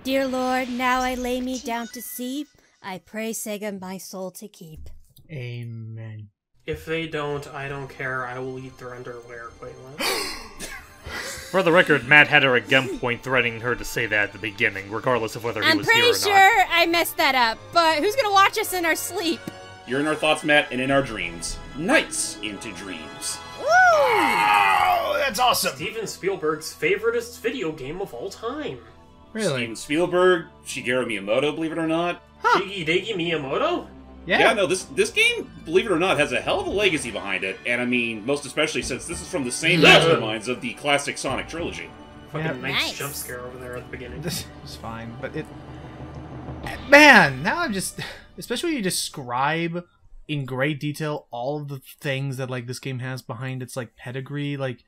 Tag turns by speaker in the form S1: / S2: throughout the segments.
S1: Dear Lord, now I lay me down to sleep. I pray Sega my soul to keep.
S2: Amen.
S3: If they don't, I don't care. I will eat their underwear. Wait, what?
S4: For the record, Matt had her at gunpoint threatening her to say that at the beginning, regardless of whether he was here or not.
S1: I'm pretty sure I messed that up, but who's gonna watch us in our sleep?
S5: You're in our thoughts, Matt, and in our dreams. Nights into dreams.
S1: Woo!
S2: Oh, that's awesome.
S3: Steven Spielberg's favoriteest video game of all time.
S2: Really?
S5: Steven Spielberg, Shigeru Miyamoto, believe it or not.
S3: Shigedeki Miyamoto?
S5: Yeah, no, this game, believe it or not, has a hell of a legacy behind it, and I mean, most especially since this is from the same masterminds of the classic Sonic trilogy.
S3: Fucking nice
S1: Nice.
S3: jump scare over there at the beginning.
S2: This is fine, but it... Man, now I'm just... Especially when you describe in great detail all of the things that, like, this game has behind its, like, pedigree, like...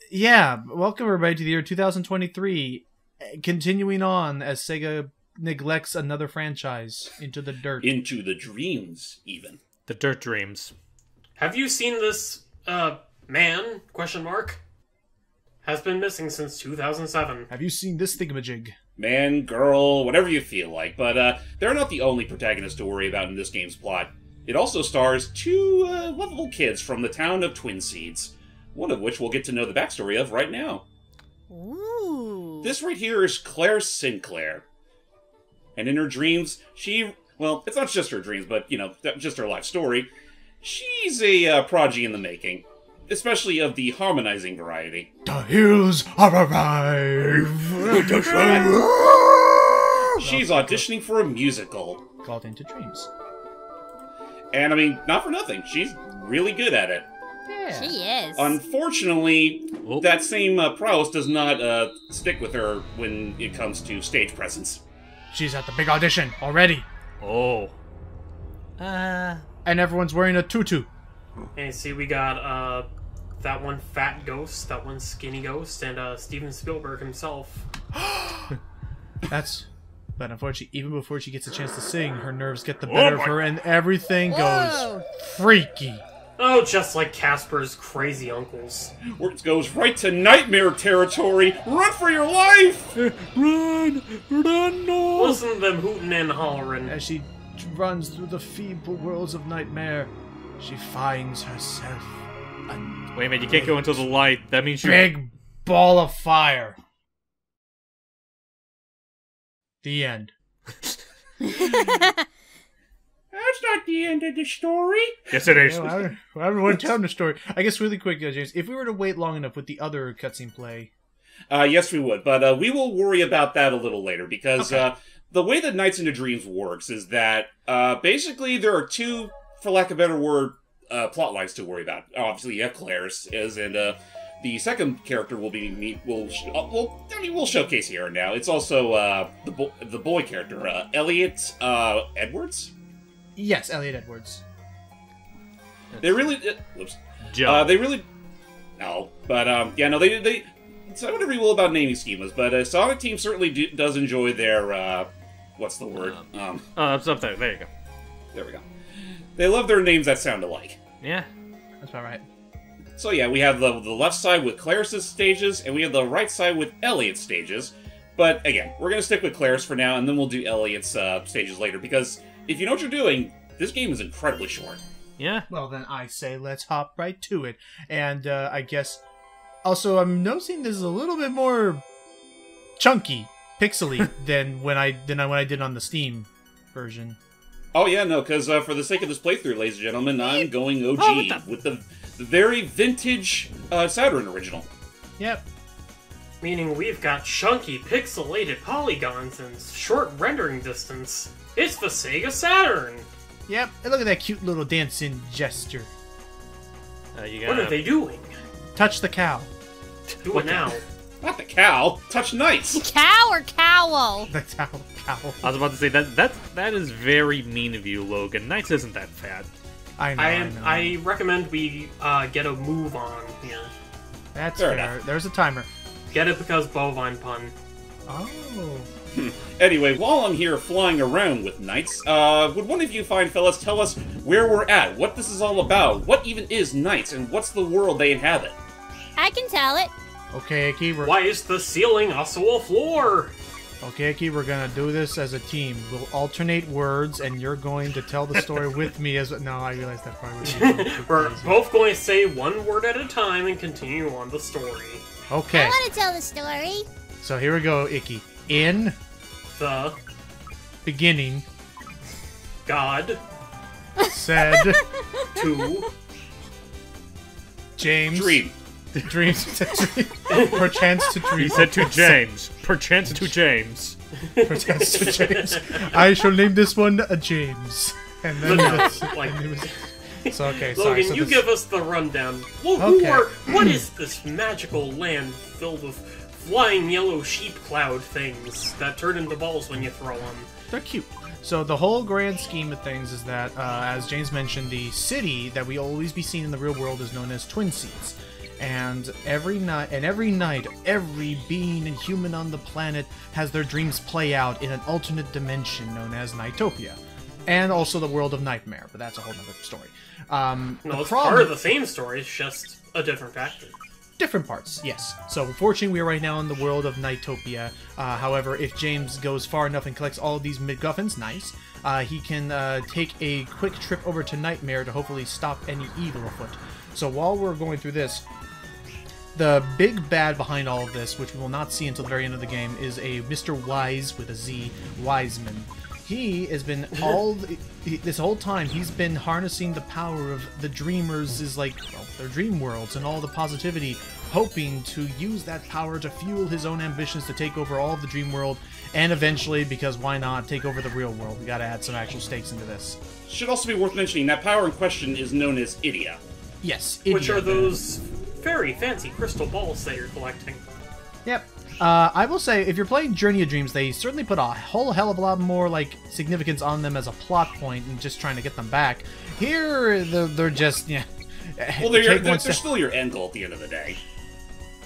S2: Yeah, welcome everybody to the year 2023, continuing on as Sega neglects another franchise into the dirt.
S5: Into the dreams, even.
S4: The Dirt Dreams.
S3: Have you seen this, man, question mark? Has been missing since 2007.
S2: Have you seen this thingamajig?
S5: Man, girl, whatever you feel like, but they're not the only protagonists to worry about in this game's plot. It also stars two lovable kids from the town of Twin Seeds, one of which we'll get to know the backstory of right now.
S1: Ooh.
S5: This right here is Claris Sinclair. And in her dreams, well, it's not just her dreams, but, you know, just her life story. She's a prodigy in the making, especially of the harmonizing variety.
S2: The heroes have arrived!
S5: She's auditioning for a musical.
S2: Called Into Dreams.
S5: And, I mean, not for nothing, she's really good at it.
S2: Yeah.
S1: She is.
S5: Unfortunately,
S4: Oh.
S5: that same prowess does not stick with her when it comes to stage presence.
S2: She's at the big audition already.
S4: Oh.
S2: And everyone's wearing a tutu.
S3: And see, we got, that one fat ghost, that one skinny ghost, and, Steven Spielberg himself.
S2: But unfortunately, even before she gets a chance to sing, her nerves get the better of her and everything
S1: Whoa.
S2: goes freaky.
S3: Oh, just like Casper's crazy uncles.
S5: It goes right to nightmare territory. Run for your life!
S2: Run! Run, no!
S3: Listen to them hooting and hollering.
S2: As she runs through the feeble worlds of nightmare, she finds herself a
S4: Wait a minute, you can't go into the light. That means you're...
S2: big ball of fire. The end.
S5: That's not the end of the story.
S4: Yes, it is.
S2: Well, everyone telling the story. I guess really quick, James, if we were to wait long enough, would the other cutscene play?
S5: Yes, we would, but we will worry about that a little later, because
S2: Okay.
S5: the way that Nights into Dreams works is that basically there are two, for lack of a better word, plot lines to worry about. Obviously, you have Claris, and the second character will be we'll showcase here and now. It's also the boy character, Elliot Edwards.
S2: Yes, Elliot Edwards.
S5: They really, whoops.
S4: Joe.
S5: They really, no, but yeah, no, they say whatever you will about naming schemas, but Sonic Team certainly does enjoy their what's the word?
S4: It's up there. There you go.
S5: There we go. They love their names that sound alike.
S4: Yeah.
S2: That's about right.
S5: So yeah, we have the left side with Claris's stages, and we have the right side with Elliot's stages. But again, we're gonna stick with Claris for now, and then we'll do Elliot's stages later, because if you know what you're doing, this game is incredibly short.
S4: Yeah.
S2: Well, then I say let's hop right to it. And I guess also I'm noticing this is a little bit more chunky, pixely than when I did on the Steam version.
S5: Oh yeah, no, because for the sake of this playthrough, ladies and gentlemen, I'm going OG with the very vintage Saturn original.
S2: Yep.
S3: Meaning we've got chunky, pixelated polygons and short rendering distance. It's the Sega Saturn!
S2: Yep. And look at that cute little dancing gesture.
S4: You
S3: What are they doing?
S2: Touch the cow.
S3: Do it now.
S5: Not the cow, touch Knights!
S1: Cow or cowl?
S2: The cow.
S4: I was about to say, that is very mean of you, Logan. Knights isn't that fat.
S2: I know.
S3: I recommend we get a move on here.
S2: That's
S5: Fair
S2: fair.
S5: enough.
S2: There's a timer.
S3: Get it because bovine pun.
S2: Oh.
S5: Anyway, while I'm here flying around with Knights, would one of you fine fellas tell us where we're at, what this is all about, what even is Knights, and what's the world they inhabit?
S1: I can tell it.
S2: Okay, keyword.
S3: Why is the ceiling also a floor?
S2: Okay, Iki, we're gonna do this as a team. We'll alternate words, and you're going to tell the story with me as... No, I realize that probably would be
S3: We're
S2: crazy.
S3: both going to say one word at a time and continue on the story.
S2: Okay,
S1: I want to tell the story.
S2: so here we go, Iki. In
S3: The
S2: beginning,
S3: God
S2: said
S3: to
S2: James...
S5: Dream.
S2: Dreams to dream. Perchance to dream.
S4: He said to James. Perchance to James.
S2: Perchance to James. I shall name this one James. And then it's,
S3: like,
S2: so okay, sorry.
S3: Logan,
S2: So
S3: you
S2: this,
S3: give us the rundown. Well,
S2: Okay.
S3: what is this magical land filled with flying yellow sheep cloud things that turn into balls when you throw them?
S2: they're cute. So the whole grand scheme of things is that, as James mentioned, the city that we always be seen in the real world is known as Twin Seeds. And every night, every being and human on the planet has their dreams play out in an alternate dimension known as NiGHTopia. And also the world of Nightmare, but that's a whole other story.
S3: No, it's part of the same story, it's just a different actor.
S2: Different parts, yes. So, unfortunately, we are right now in the world of NiGHTopia. However, if James goes far enough and collects all of these MacGuffins, nice, he can take a quick trip over to Nightmare to hopefully stop any evil afoot. So, while we're going through this, the big bad behind all of this, which we will not see until the very end of the game, is a Mr. Wise with a Z, Wiseman. He has been this whole time, he's been harnessing the power of the dreamers, their dream worlds and all the positivity, hoping to use that power to fuel his own ambitions to take over all of the dream world, and eventually, because why not, take over the real world. We gotta add some actual stakes into this.
S5: Should also be worth mentioning that power in question is known as Idia.
S2: Yes,
S3: Which
S2: Idia.
S3: are those very fancy crystal balls that you're collecting.
S2: Yep. I will say, if you're playing Journey of Dreams, they certainly put a whole hell of a lot more, significance on them as a plot point and just trying to get them back. Here, they're just, yeah.
S5: Well, they're still your end goal at the end of the day.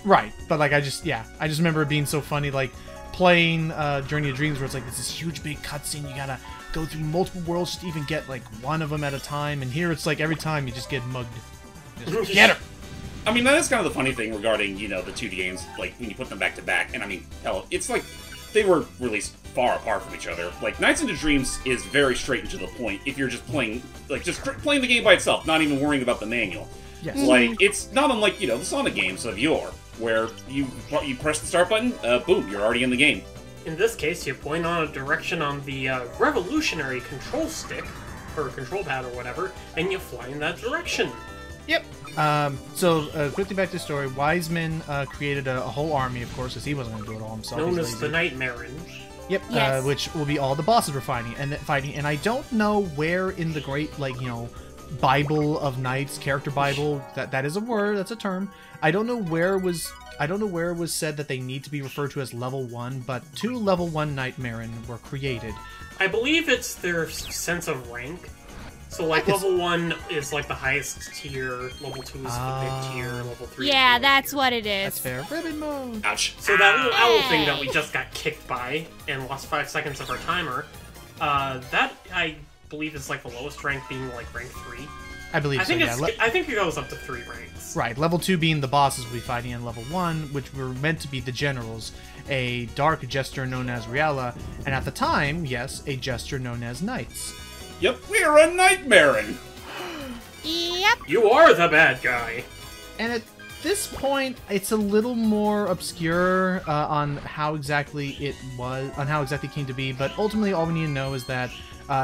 S2: Right, but, I just remember it being so funny, playing Journey of Dreams, where it's this huge, big cutscene, you gotta go through multiple worlds just to even get, one of them at a time, and here it's every time you just get mugged. Just get her!
S5: I mean, that is kind of the funny thing regarding, the 2D games, when you put them back to back. And I mean, hell, it's they were released far apart from each other. Nights into Dreams is very straight and to the point if you're just playing, playing the game by itself, not even worrying about the manual.
S2: Yes.
S5: It's not unlike, the Sonic games of yore, where you press the start button, boom, you're already in the game.
S3: In this case, you point on a direction on the revolutionary control stick, or control pad or whatever, and you fly in that direction.
S2: Yep. So, quickly back to the story. Wiseman created a whole army, of course, because he wasn't going to do it all himself.
S3: Known
S2: He's
S3: as the
S2: lazy.
S3: Nightmarin.
S2: Yep.
S1: Yes.
S2: Which will be all the bosses we're fighting. And I don't know where in the great, Bible of Knights, character Bible, that is a word, that's a term. I don't know where it was said that they need to be referred to as level 1, but 2 level 1 Nightmarin were created.
S3: I believe it's their sense of rank. So, level 1 is, the highest tier, level 2 is the mid-tier, level 3 is
S1: Yeah,
S3: the
S1: that's what it is.
S2: That's fair. Ribbon mode.
S5: Ouch.
S3: So that little owl thing that we just got kicked by and lost 5 seconds of our timer, that, I believe, is, the lowest rank being, rank 3.
S2: I believe
S3: I think
S2: so, yeah.
S3: I think it goes up to 3 ranks.
S2: Right, level 2 being the bosses we'll be fighting, and level 1, which were meant to be the generals, a dark jester known as Riala, and at the time, yes, a jester known as Knights.
S5: Yep, we're a Nightmarin!
S1: Yep.
S3: You are the bad guy.
S2: And at this point, it's a little more obscure on how exactly it came to be, but ultimately all we need to know is that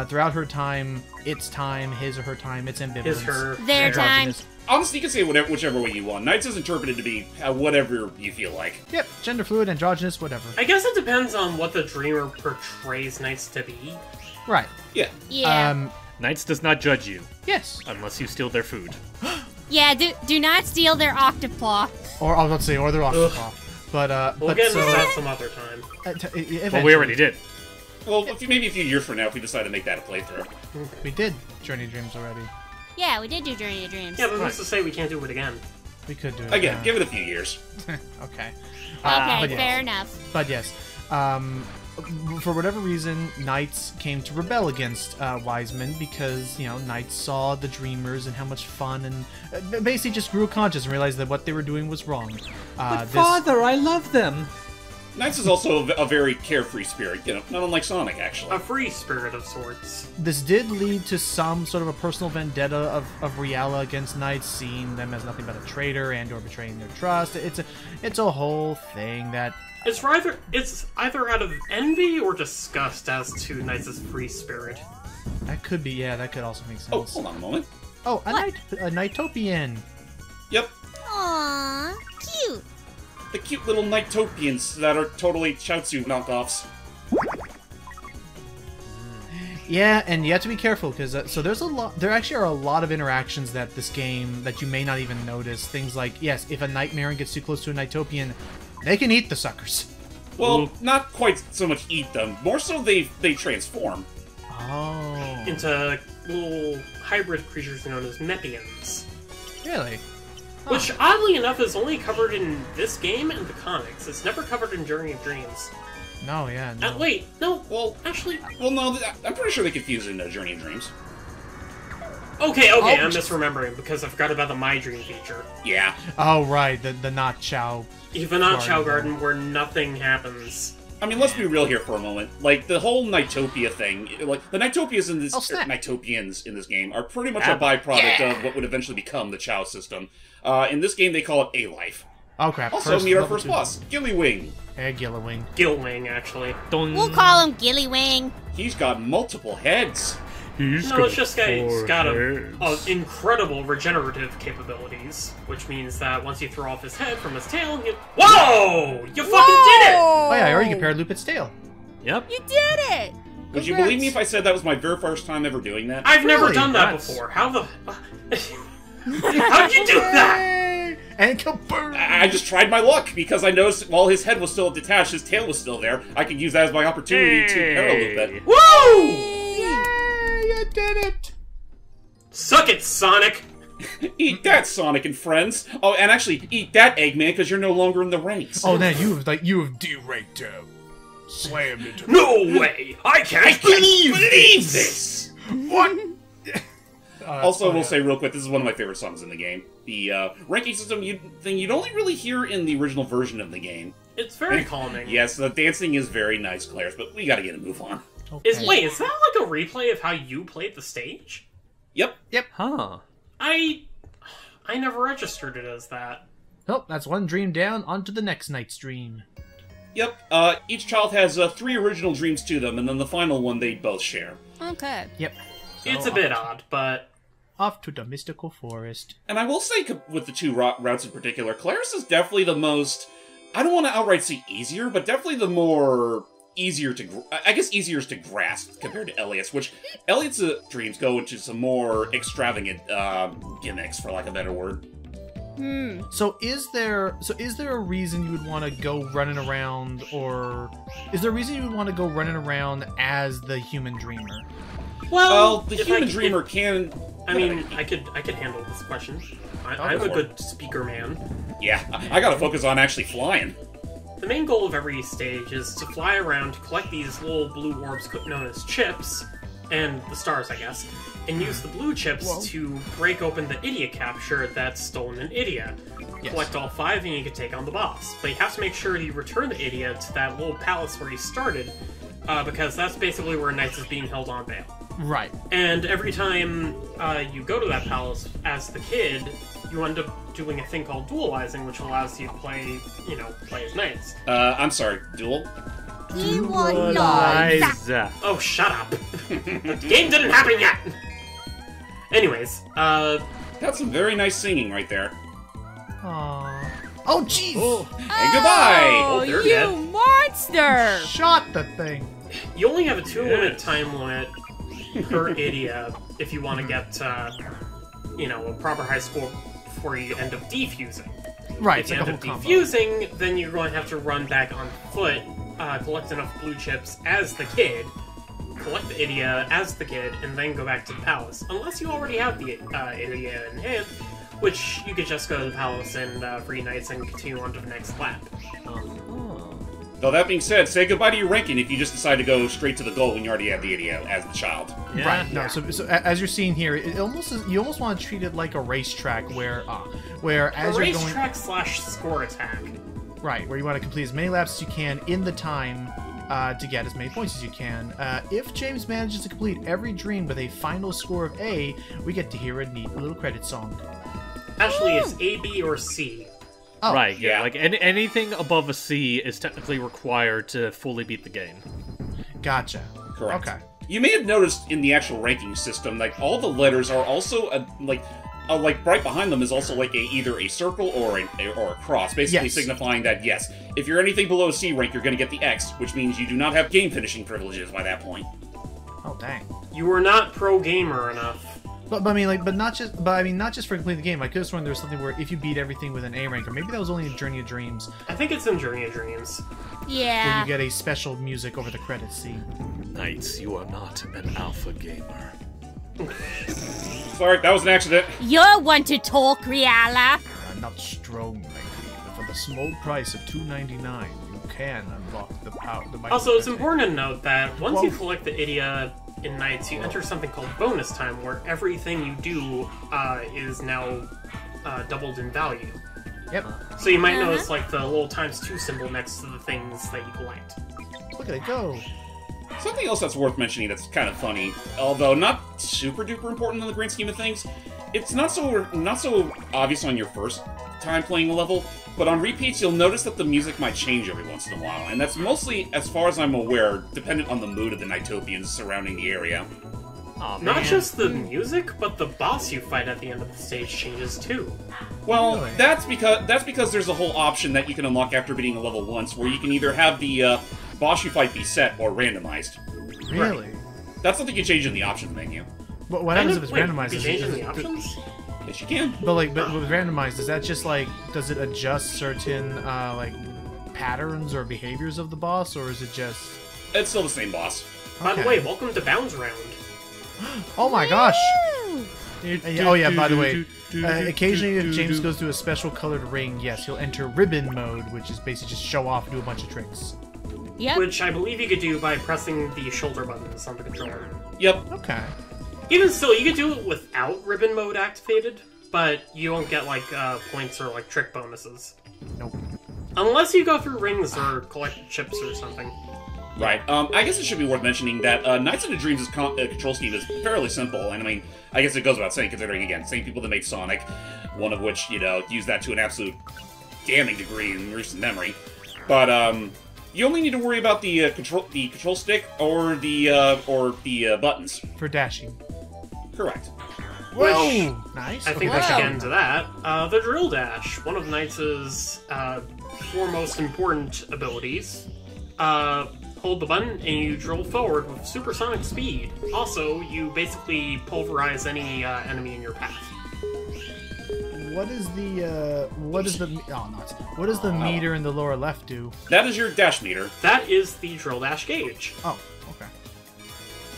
S2: throughout her time, its time, his or her time, its ambivalence.
S3: His, her,
S1: Their time.
S5: Honestly, you can say whichever way you want. Knights is interpreted to be whatever you feel like.
S2: Yep, gender fluid, androgynous, whatever.
S3: I guess it depends on what the dreamer portrays Knights to be.
S2: Right.
S5: Yeah.
S1: Yeah.
S4: Knights does not judge you,
S2: Yes.
S4: unless you steal their food.
S1: Yeah, do not steal their octoplaw.
S2: Or I was about to say, or their octopus. But
S3: We'll get into that some other time.
S4: Well, we already did.
S5: Well, maybe a few years from now, if we decide to make that a playthrough.
S2: We did Journey of Dreams already.
S1: Yeah, we did do Journey of Dreams.
S3: Yeah, but who's to say we can't do it again?
S2: We could do it.
S5: Again, give it a few years.
S2: Okay.
S1: Okay,
S2: but yes.
S1: fair enough.
S2: But yes, for whatever reason, Knights came to rebel against Wiseman because, Knights saw the Dreamers and how much fun, and basically just grew conscious and realized that what they were doing was wrong.
S6: But Father, I love them.
S5: Knights is also a very carefree spirit, you know, not unlike Sonic, actually.
S3: A free spirit of sorts.
S2: This did lead to some sort of a personal vendetta of Riala against Knights, seeing them as nothing but a traitor and or betraying their trust. It's a whole thing that...
S3: It's either out of envy or disgust as to Knights' free spirit.
S2: That could be, yeah, that could also make sense.
S5: Oh, hold on a moment.
S2: Oh, a Knightopian.
S5: Yep,
S1: Aww, cute.
S5: the cute little Knightopians that are totally Chaozu knockoffs.
S2: Yeah, and you have to be careful because so there's a lot. There actually are a lot of interactions that this game that you may not even notice. Things like, yes, if a Nightmare gets too close to a Knightopian, they can eat the suckers.
S5: Well,
S4: Ooh.
S5: not quite so much eat them. More so, they transform.
S2: Oh,
S3: Into little hybrid creatures known as Mepians.
S2: really?
S3: Which, oddly enough, is only covered in this game and the comics. It's never covered in Journey of Dreams.
S2: No, yeah. No.
S3: Wait, no,
S5: Well,
S3: actually...
S5: well, no, I'm pretty sure they confuse it in Journey of Dreams.
S3: Okay,
S2: Oh,
S3: I'm misremembering, because I forgot about the My Dream feature.
S5: Yeah.
S2: Oh, right, the not Chow.
S3: Even on Chao Garden, where nothing happens.
S5: I mean, let's be real here for a moment. Like, the whole Knightopia thing, like, the Knightopias in this,
S2: Oh, snap.
S5: Knightopians in this game are pretty much a byproduct of what would eventually become the Chao system. In this game, they call it A-Life.
S2: Oh crap!
S5: Also, meet our
S2: level
S5: first
S2: 2.
S5: boss, Gillywing.
S2: Hey, Gillowing.
S3: Gilwing, actually.
S1: We'll call him Gillywing.
S5: He's got multiple heads.
S3: No, it's just he's got a incredible regenerative capabilities, which means that once you throw off his head from his tail, you... Whoa! You fucking did it!
S2: Oh yeah, or you can parry loop its tail.
S4: Yep.
S1: You did it!
S5: Would you
S2: Congrats.
S5: believe me if I said that was my very first time ever doing that?
S3: I've never
S2: Really?
S3: done that
S4: That's-
S3: before. How the... How'd you do that?
S2: Hey! And kaboom!
S5: I just tried my luck, because I noticed while his head was still detached, his tail was still there. I could use that as my opportunity to paraloop it.
S3: Woo!
S2: Yay! You did it!
S3: Suck it, Sonic!
S5: Eat that, Sonic and friends! Oh, and actually, eat that, Eggman, because you're no longer in the ranks.
S2: Oh, now you have deranked him. Slammed into
S3: No way! I can't
S5: believe this!
S2: what?
S5: Also, we'll say real quick, this is one of my favorite songs in the game. The ranking system thing you'd only really hear in the original version of the game.
S3: It's very calming.
S5: Yes, the dancing is very nice, Claris, but we gotta get a move on.
S2: Okay.
S3: Wait, is that like a replay of how you played the stage?
S5: Yep.
S4: Huh.
S3: I never registered it as that.
S2: Oh, that's one dream down. Onto the next night's dream.
S5: Yep. Each child has 3 original dreams to them, and then the final one they both share.
S1: Okay.
S2: Yep.
S3: It's a bit odd, but
S2: Off to the mystical forest.
S5: And I will say, with the 2 routes in particular, Claris is definitely the most... I don't want to outright say easier, but definitely the more... easier to grasp compared to Elliot's, which Elliot's dreams go into some more extravagant gimmicks, for lack of a better word.
S2: So is there a reason you would want to go running around, or is there a reason you would want to go running around as the human dreamer?
S5: Well, the
S3: if
S5: human dreamer can...
S3: I mean, I could handle this question. I'm a good speaker man.
S5: Yeah, I gotta focus on actually flying.
S3: The main goal of every stage is to fly around to collect these little blue orbs known as chips, and the stars, I guess, and use the blue chips to break open the Idia capture that's stolen in Idia.
S2: Yes.
S3: Collect all 5 and you can take on the boss. But you have to make sure that you return the Idia to that little palace where you started, because that's basically where Knights is being held on bail.
S2: Right.
S3: And every time you go to that palace as the kid, you end up doing a thing called dualizing, which allows you to play, play as knights.
S5: I'm sorry, duel?
S4: Liza.
S3: Oh, shut up! The game didn't happen yet! Anyways,
S5: That's some very nice singing right there.
S2: Aww. Oh, jeez!
S5: And goodbye!
S3: Oh, they're
S1: you
S3: dead.
S1: monster!
S2: Shot the thing.
S3: You only have a 2-minute time limit per Idia if you want to get, a proper high score before you end up defusing.
S2: Right,
S3: If
S2: it's
S3: you
S2: like a
S3: end
S2: whole
S3: up
S2: combo.
S3: defusing, then you're going to have to run back on foot, collect enough blue chips as the kid, collect the Idia as the kid, and then go back to the palace. Unless you already have the Idia in hand, which you could just go to the palace and free knights and continue on to the next lap.
S5: Though that being said, say goodbye to your ranking if you just decide to go straight to the goal when you already have the idiot as the child.
S4: Yeah.
S2: Right. No. So as you're seeing here, you almost want to treat it like a racetrack where as
S3: A
S2: you're going.
S3: racetrack / score attack.
S2: Right, where you want to complete as many laps as you can in the time to get as many points as you can. If James manages to complete every dream with a final score of A, we get to hear a neat little credit song.
S3: Actually, it's A, B, or C.
S2: Oh,
S4: Right, yeah.
S5: yeah.
S4: Like, anything above a C is technically required to fully beat the game.
S2: gotcha.
S5: Correct.
S2: Okay.
S5: You may have noticed in the actual ranking system, like, all the letters are also, like right behind them is also, like, either a circle or a cross, basically
S2: Yes.
S5: signifying that, yes, if you're anything below a C rank, you're going to get the X, which means you do not have game finishing privileges by that point.
S2: Oh, dang.
S3: You were not pro gamer enough.
S2: But I mean, like, not just for completing the game. I could have sworn there was something where if you beat everything with an A rank, or maybe that was only in Journey of Dreams,
S3: I think it's in Journey of Dreams.
S2: where
S1: Yeah.
S2: you get a special music over the credits scene.
S4: Knights, you are not an alpha gamer.
S5: Sorry, that was an accident.
S1: You're one to talk, Riala.
S2: Not strong, my queen, but for the small price of $2.99, you can unlock the power.
S3: Also, it's important to note that once you
S2: Whoa.
S3: collect the Idia in Knights, you enter something called bonus time, where everything you do is now doubled in value.
S2: Yep.
S3: So you might notice like the little ×2 symbol next to the things that you collect.
S2: Look at it go.
S5: Something else that's worth mentioning that's kind of funny, although not super duper important in the grand scheme of things, it's not so obvious on your first time playing a level, but on repeats you'll notice that the music might change every once in a while, and that's mostly, as far as I'm aware, dependent on the mood of the Nightopians surrounding the area.
S4: Aw,
S3: Not
S4: man.
S3: just the music, but the boss you fight at the end of the stage changes too.
S5: Well,
S2: Really?
S5: that's because there's a whole option that you can unlock after beating a level once, where you can either have the boss you fight be set or randomized.
S2: Really?
S5: That's something you change in the options menu.
S2: But what happens if it's
S3: Wait,
S2: randomized?
S3: You
S2: Is
S3: change
S2: it-
S3: in the options?
S5: Yes, you can.
S2: But with randomized, is that just like, does it adjust certain like patterns or behaviors of the boss, or is it just?
S5: It's still the same boss.
S3: By the
S2: Okay.
S3: way, welcome to Bounds Round.
S2: Oh my gosh!
S1: Woo!
S2: Oh yeah, by the way, occasionally if James goes to a special colored ring, yes, he'll enter ribbon mode, which is basically just show off and do a bunch of tricks.
S1: Yep.
S3: Which I believe you could do by pressing the shoulder buttons on the controller.
S5: Yep.
S2: Okay.
S3: Even still, you could do it without ribbon mode activated, but you won't get like points or like trick bonuses.
S2: Nope.
S3: Unless you go through rings or collect chips or something.
S5: Right. I guess it should be worth mentioning that Knights into Dreams' control scheme is fairly simple, and I mean, I guess it goes without saying, considering, again, same people that made Sonic, one of which, you know, used that to an absolute damning degree in recent memory. But, you only need to worry about the control stick or the buttons.
S2: For dashing.
S5: Correct.
S2: Whoa! Nice.
S3: I think
S2: okay.
S3: we should get into that. The Drill Dash, one of Knights' four most important abilities. Hold the button and you drill forward with supersonic speed. Also, you basically pulverize any enemy in your path.
S2: What does the meter in the lower left do?
S5: That is your dash meter.
S3: That is the Drill Dash gauge.
S2: Oh, okay.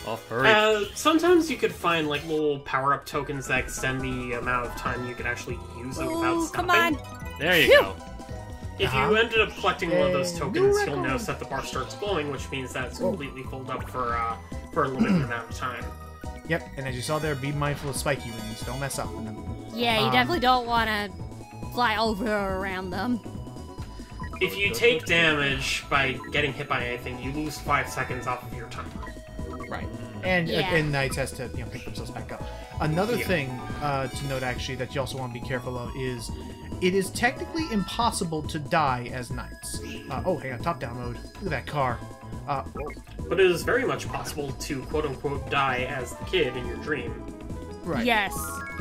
S4: Oh, hurry.
S3: Sometimes you could find like little power-up tokens that extend the amount of time you could actually use it without
S1: Ooh,
S3: stopping.
S1: come on.
S4: There you
S1: Phew.
S4: go.
S3: If you ended up collecting one of those tokens,
S2: new
S3: you'll
S2: record.
S3: notice that the bar starts glowing, which means that it's completely filled up for a limited amount of time.
S2: Yep, and as you saw there, be mindful of spiky wings. Don't mess up with them.
S1: Yeah, you definitely don't want to fly over or around them.
S3: If you take damage by getting hit by anything, you lose 5 seconds off of your timer.
S2: Right. And
S1: Yeah.
S2: and Knights has to pick themselves back up. Another thing to note actually that you also want to be careful of is it is technically impossible to die as Knights. Oh, hang on, top down mode. Look at that car.
S3: But it is very much possible to quote-unquote die as the kid in your dream.
S2: Right.
S1: Yes.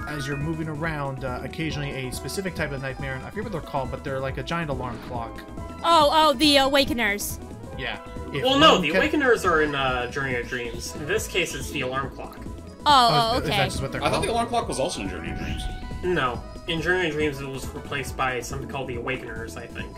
S2: As you're moving around, occasionally a specific type of nightmare, I forget what they're called, but they're like a giant alarm clock.
S1: Oh, the Awakeners.
S2: Yeah. If
S3: Well, no,
S2: one
S3: the
S2: ca-
S3: Awakeners are in Journey of Dreams. In this case, it's the alarm clock.
S1: Oh,
S2: Is that
S1: okay.
S2: just what they're
S5: I thought
S2: called?
S5: the alarm clock was also in Journey of Dreams.
S3: No. In Journey of Dreams, it was replaced by something called the Awakeners, I think.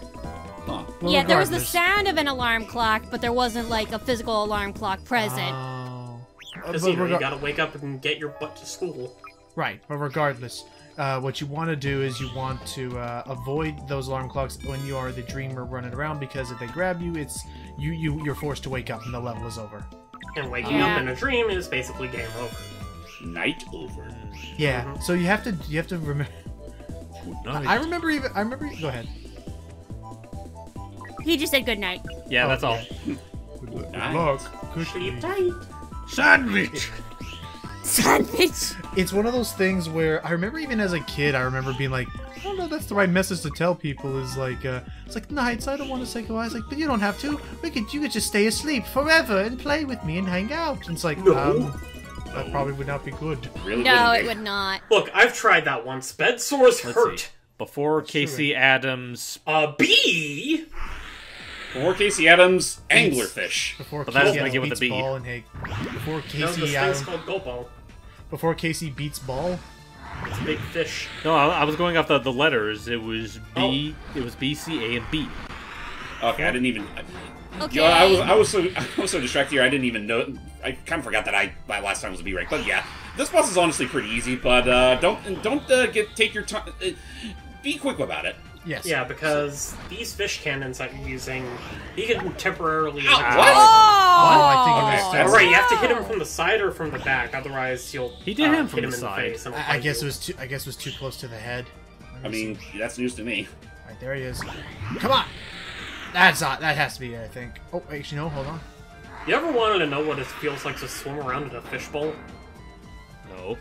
S5: Huh.
S2: Well,
S1: Yeah, there was the
S2: regardless-
S1: sound of an alarm clock, but there wasn't like a physical alarm clock present.
S2: Oh.
S3: Because,
S2: But
S3: you know, you
S2: rega-
S3: gotta wake up and get your butt to school.
S2: Right, but regardless, what you want to do is you want to avoid those alarm clocks when you are the dreamer running around, because if they grab you, it's you're forced to wake up and the level is over.
S3: And waking
S1: Yeah.
S3: up in a dream is basically game over.
S5: Night over.
S2: Yeah, so you have to remember.
S4: Nice.
S2: I remember. Go ahead.
S1: He just said good night.
S4: Yeah, that's all.
S2: Good
S5: Nice.
S2: luck. Good
S3: Sleep
S2: sleep.
S3: tight.
S4: Sandwich!
S1: Sandwich.
S2: It's one of those things where I remember even as a kid, I remember being like, I don't know, that's the right message to tell people is like, it's like, Nights, I don't want to say goodbye. It's like, but you don't have to. You could just stay asleep forever and play with me and hang out. And it's like,
S3: No.
S2: that probably would not be good.
S5: Really
S1: No,
S5: wouldn't
S1: it
S5: be.
S1: would not.
S3: Look, I've tried that once. Bed sores
S4: Let's
S3: hurt.
S4: see. Before Casey Adams...
S3: B?
S5: Before Casey Adams, anglerfish.
S2: Before
S4: But that
S2: Casey
S4: doesn't
S2: Adams
S4: begin with
S2: beats
S4: a B.
S2: ball and hey, before
S3: No, this
S2: Casey
S3: thing's
S2: Adams,
S3: called Gulpo.
S2: before Casey beats ball.
S3: It's a big fish.
S4: No, I was going off the letters. It was B,
S3: Oh.
S4: it was B, C, A, and B.
S5: Okay, I didn't even.
S1: Okay.
S5: You know, I was so distracted here. I didn't even know. I kind of forgot that my last time was a B rank. But yeah, this boss is honestly pretty easy. But don't take your time. Be quick about it.
S2: Yes.
S3: Yeah, because these fish cannons that you're using, he can temporarily...
S5: Ow,
S3: Oh!
S5: what?
S2: Oh, I think it was.
S5: Okay,
S3: Alright, you have to hit him from the side or from the back, otherwise you'll
S4: He did hit him from
S3: hit
S4: the
S3: in
S4: side.
S3: the face. And
S2: I guess it was too. I guess it was too close to the head.
S5: I mean, that's news to me.
S2: All right, there he is. Come on. That's not. That has to be it, I think. Oh, actually, no. Hold on.
S3: You ever wanted to know what it feels like to swim around in a fishbowl?
S4: No.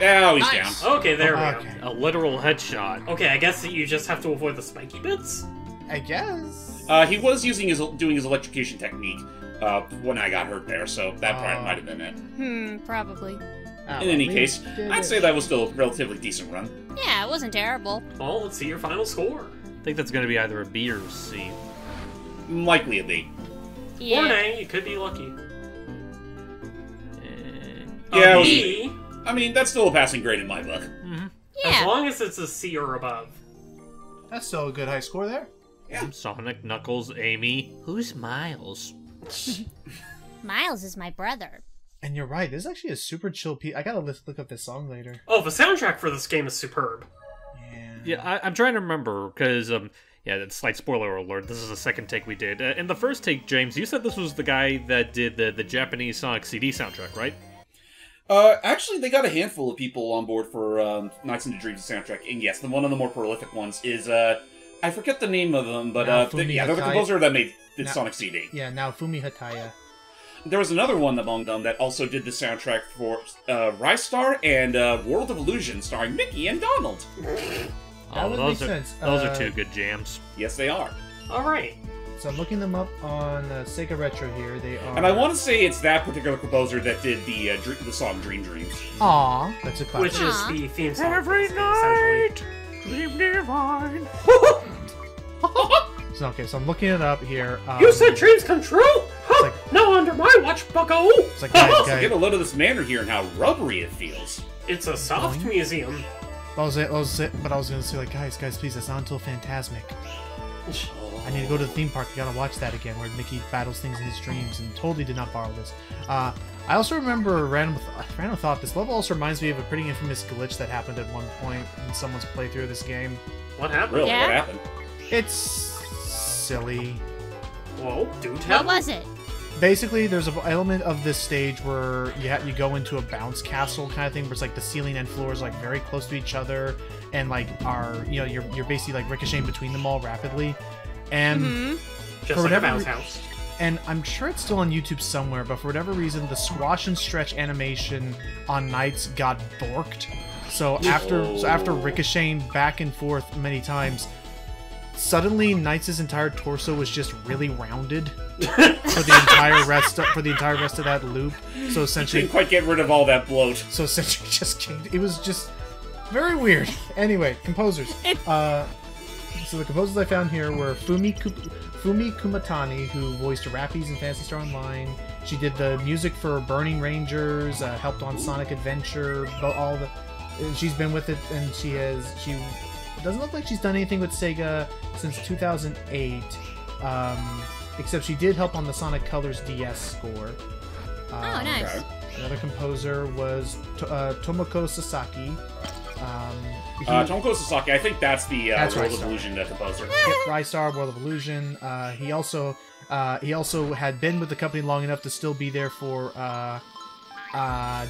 S5: Oh, he's
S2: Nice.
S5: down.
S3: Okay, there we
S2: Okay.
S3: go.
S4: A literal headshot.
S3: Okay, I guess that you just have to avoid the spiky bits?
S2: I guess.
S5: He was doing his electrocution technique when I got hurt there, so that part might have been it.
S1: Probably.
S2: Ah,
S5: In any
S2: we
S5: case,
S2: did
S5: I'd
S2: it.
S5: say that was still a relatively decent run.
S1: Yeah, it wasn't terrible.
S3: Well, let's see your final score.
S4: I think that's going to be either a B or a C.
S5: Likely a B.
S3: Or
S1: Yeah.
S3: an A, you could be lucky.
S5: Yeah, it was-
S3: B,
S5: I mean, that's still a passing grade in my book.
S3: as
S1: Yeah.
S3: long as it's a C or above.
S2: That's still a good high score there.
S4: Sonic, Knuckles, Amy. Who's Miles?
S1: Miles is my brother.
S2: And you're right. This is actually a super chill piece. I gotta look up this song later.
S3: Oh, the soundtrack for this game is superb.
S2: Yeah.
S4: Yeah, I'm trying to remember, because, yeah, that's slight spoiler alert. This is the second take we did. In the first take, James, you said this was the guy that did the Japanese Sonic CD soundtrack, right?
S5: Actually, they got a handful of people on board for Nights into Dreams soundtrack, and yes, one of the more prolific ones is, I forget the name of them, but,
S2: Naofumi
S5: they're the
S2: Hataya.
S5: composer that did
S2: Na-
S5: Sonic CD.
S2: Yeah. Now Fumi Hataya.
S5: There was another one among them that also did the soundtrack for Rise Star and World of Illusion, starring Mickey and Donald.
S2: That would
S4: those
S2: make
S4: are
S2: sense.
S4: those are two good jams.
S5: Yes, they are.
S3: Alright.
S2: So I'm looking them up on Sega Retro here. They are.
S5: And I want to say it's that particular composer that did the song Dream Dreams.
S2: Aw, that's a classic.
S3: Which is
S1: Aw.
S3: the theme song.
S4: Every
S3: for this game,
S4: night, dream divine.
S2: So, okay, so I'm looking it up here.
S3: You said dreams come true? Huh,
S2: like-
S3: now under my watch, bucko!
S2: It's like, guys,
S5: So get
S2: guys.
S5: a load of this manor here and how rubbery it feels.
S3: It's a soft museum.
S2: But I was gonna say, like, guys, please, that's not until Phantasmic. I need to go to the theme park. I gotta watch that again, where Mickey battles things in his dreams, and totally did not borrow this. I also remember random thought. This level also reminds me of a pretty infamous glitch that happened at one point in someone's playthrough of this game.
S3: What happened?
S5: Really,
S1: Yeah?
S5: what happened?
S2: It's silly.
S3: Whoa, do tell.
S1: What was it?
S2: Basically, there's an element of this stage where you go into a bounce castle kind of thing, where it's like the ceiling and floors like very close to each other, and like you're basically like ricocheting between them all rapidly, and
S1: Mm-hmm.
S3: Just
S2: for
S3: like a
S2: whatever
S3: bounce
S2: re-
S3: house.
S2: and I'm sure it's still on YouTube somewhere, but for whatever reason, the squash and stretch animation on Knights got borked. So after ricocheting back and forth many times, suddenly Knights' entire torso was just really rounded for the entire rest of that loop. So essentially,
S5: Didn't quite get rid of all that bloat.
S2: just changed. It was just very weird. Anyway, composers. So the composers I found here were Fumi Kumatani, who voiced Rappies in Phantasy Star Online. She did the music for Burning Rangers, helped on Sonic Adventure, she's been with it, and she doesn't look like she's done anything with Sega since 2008, except she did help on the Sonic Colors DS score.
S1: Oh, nice.
S5: Okay.
S2: Another composer was Tomoko Sasaki.
S5: Tomoko Sasaki, I think that's the
S2: That's
S5: World
S2: right,
S5: of
S2: sorry.
S5: Illusion composer.
S2: Rystar, World of Illusion. He also had been with the company long enough to still be there for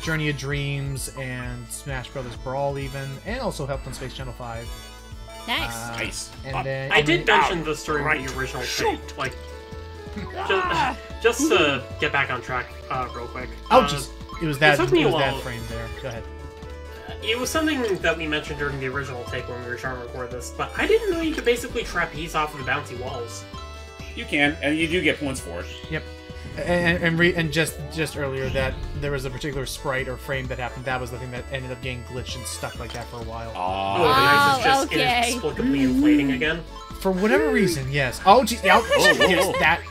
S2: Journey of Dreams and Smash Brothers Brawl even, and also helped on Space Channel 5.
S1: Nice.
S5: Nice.
S2: And then
S3: I did mention this during the original take. Like, just to get back on track real quick.
S2: It was that
S3: took me a
S2: that
S3: while.
S2: frame there. Go ahead.
S3: It was something that we mentioned during the original take when we were trying to record this, but I didn't know you could basically trapeze off of the bouncy walls.
S5: You can, and you do get points for it.
S2: Yep. And just earlier that there was a particular sprite or frame that happened. That was the thing that ended up getting glitched and stuck like that for a while.
S3: Oh, the ice is just
S1: okay.
S3: inexplicably inflating again.
S2: For whatever reason, yes. Oh, geez. Yes, that.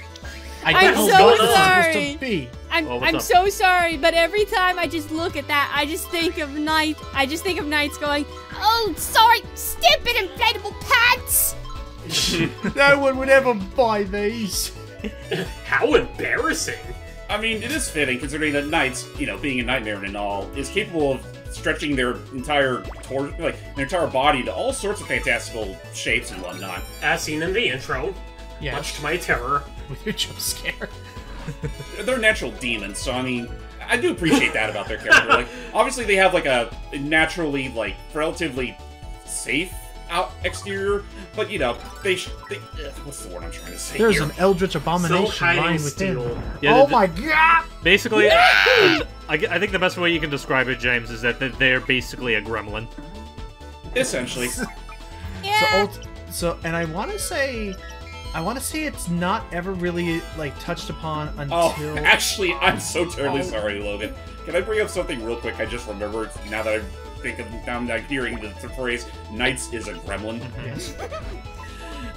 S2: I
S1: I'm
S2: don't
S1: so
S2: know what this is
S1: sorry.
S2: supposed to be.
S1: I'm so sorry, but every time I just look at that, I just think of Knight. I just think of Knights going, "Oh, sorry, stupid inflatable pants."
S2: No one would ever buy these.
S3: How embarrassing!
S5: I mean, it is fitting considering that Knights, being a nightmare and all, is capable of stretching their entire their entire body to all sorts of fantastical shapes and whatnot.
S3: As seen in the intro,
S2: Yes.
S3: much to my terror.
S2: With your jump scare.
S5: They're natural demons, so I mean, I do appreciate that about their character. Like, obviously they have like a naturally relatively safe exterior, but they what's the word I'm trying to say?
S2: There's
S5: here?
S2: an eldritch abomination
S3: Silk hiding
S2: lying within.
S3: steel.
S4: Yeah,
S2: Oh my god!
S4: Basically, I think the best way you can describe it, James, is that they're basically a gremlin.
S5: Essentially.
S1: Yeah.
S2: And I want to say it's not ever really touched upon until.
S5: Oh, actually, I'm so terribly sorry, Logan. Can I bring up something real quick? I just remembered now that I'm hearing the phrase "Knights is a gremlin."
S2: Yes.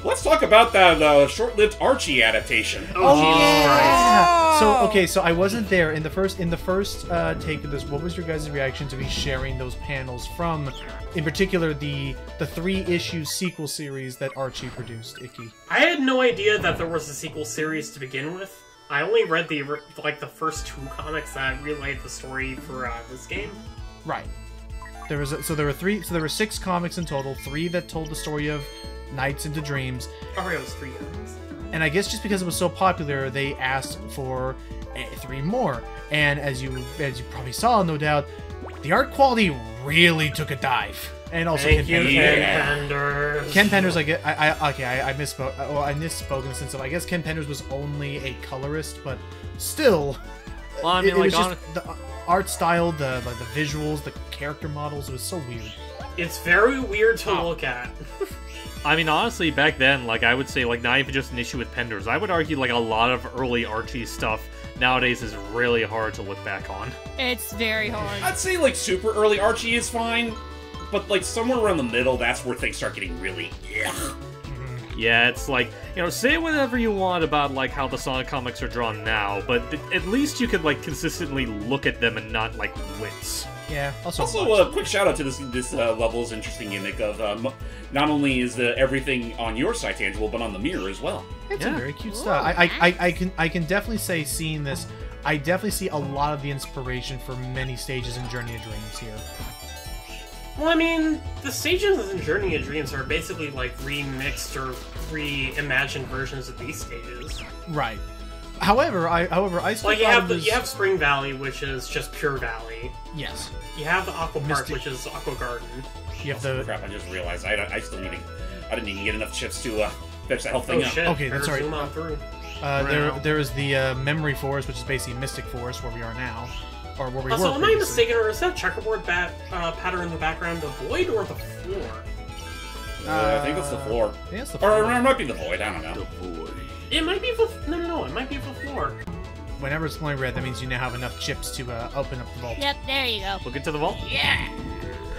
S5: Let's talk about the short-lived Archie adaptation.
S3: Oh, Jesus Christ.
S2: So I wasn't there in the first take of this. What was your guys' reaction to me sharing those panels from, in particular, the 3-issue sequel series that Archie produced? Icky.
S3: I had no idea that there was a sequel series to begin with. I only read the first 2 comics that relayed the story for this game.
S2: Right. There were 6 comics in total. 3 that told the story of Nights into Dreams.
S3: Oh, it was 3 comics.
S2: And I guess just because it was so popular, they asked for 3 more. And as you probably saw, no doubt, the art quality really took a dive. And also
S3: Thank you,
S2: Ken
S3: Ken Penders.
S2: Ken Penders, I misspoke. Well, I misspoke in the sense of I guess Ken Penders was only a colorist, but still,
S4: Well, I mean,
S2: it was just the art style, the visuals, the character models. It was so weird.
S3: It's very weird to look at.
S4: I mean, honestly, back then, I would say, not even just an issue with Penders. I would argue, a lot of early Archie stuff nowadays is really hard to look back on.
S1: It's very hard.
S5: I'd say super early Archie is fine, but somewhere around the middle, that's where things start getting really.
S4: Yeah, it's say whatever you want about how the Sonic comics are drawn now, but at least you could consistently look at them and not wince.
S2: Yeah. Also,
S5: a quick shout out to this level's interesting gimmick of not only is everything on your side tangible, but on the mirror as well.
S2: it's a very cute style. I can definitely say seeing this, I definitely see a lot of the inspiration for many stages in Journey of Dreams here.
S3: Well, I mean, the stages in Journey of Dreams are basically remixed or reimagined versions of these stages.
S2: Right. However, I still
S3: you
S2: thought
S3: have you have Spring Valley, which is just pure valley.
S2: Yes.
S3: You have the Aqua Park,
S2: Mystic.
S3: which is Aqua Garden.
S2: You have the
S5: Crap! I just realized I still need I didn't even get enough chips to fetch the whole thing
S3: Oh
S5: up.
S3: shit!
S2: Okay,
S3: Better
S2: that's right.
S3: zoom on through.
S2: there is the Memory Forest, which is basically Mystic Forest, where we are now, or where we
S3: Also,
S2: were.
S3: am I
S2: previously.
S3: mistaken, or is that checkerboard pattern in the background the void or the floor?
S5: I think it's the floor.
S2: Yeah, it's the
S5: Or
S2: floor.
S5: it might be the void, I don't know.
S3: It might be the no. It might be the floor.
S2: Whenever it's glowing red, that means you now have enough chips to open up the vault.
S1: Yep, there you go.
S4: We'll get to the vault,
S1: Yeah.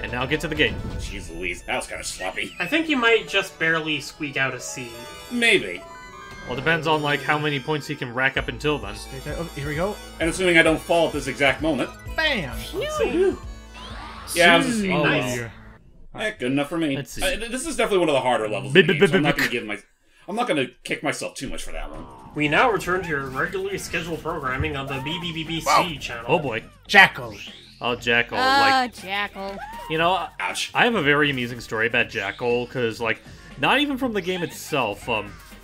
S4: and now get to the gate.
S5: Jeez Louise, that was kind of sloppy.
S3: I think you might just barely squeak out a C.
S5: Maybe.
S4: Well, it depends on, how many points he can rack up until then.
S2: Oh, here we go.
S5: And assuming I don't fall at this exact moment.
S2: Bam!
S3: See?
S5: Yeah, I was just
S2: See?
S4: Oh,
S3: nice.
S4: wow.
S5: good enough for me.
S4: Let's see.
S5: This is definitely one of the harder levels of the game, so I'm not gonna kick myself too much for that one.
S3: We now return to your regularly scheduled programming on the BBBBC channel.
S4: Oh boy.
S2: Jackal.
S4: Oh, Jackal.
S1: Jackal.
S5: Ouch.
S4: I have a very amusing story about Jackal, because, not even from the game itself,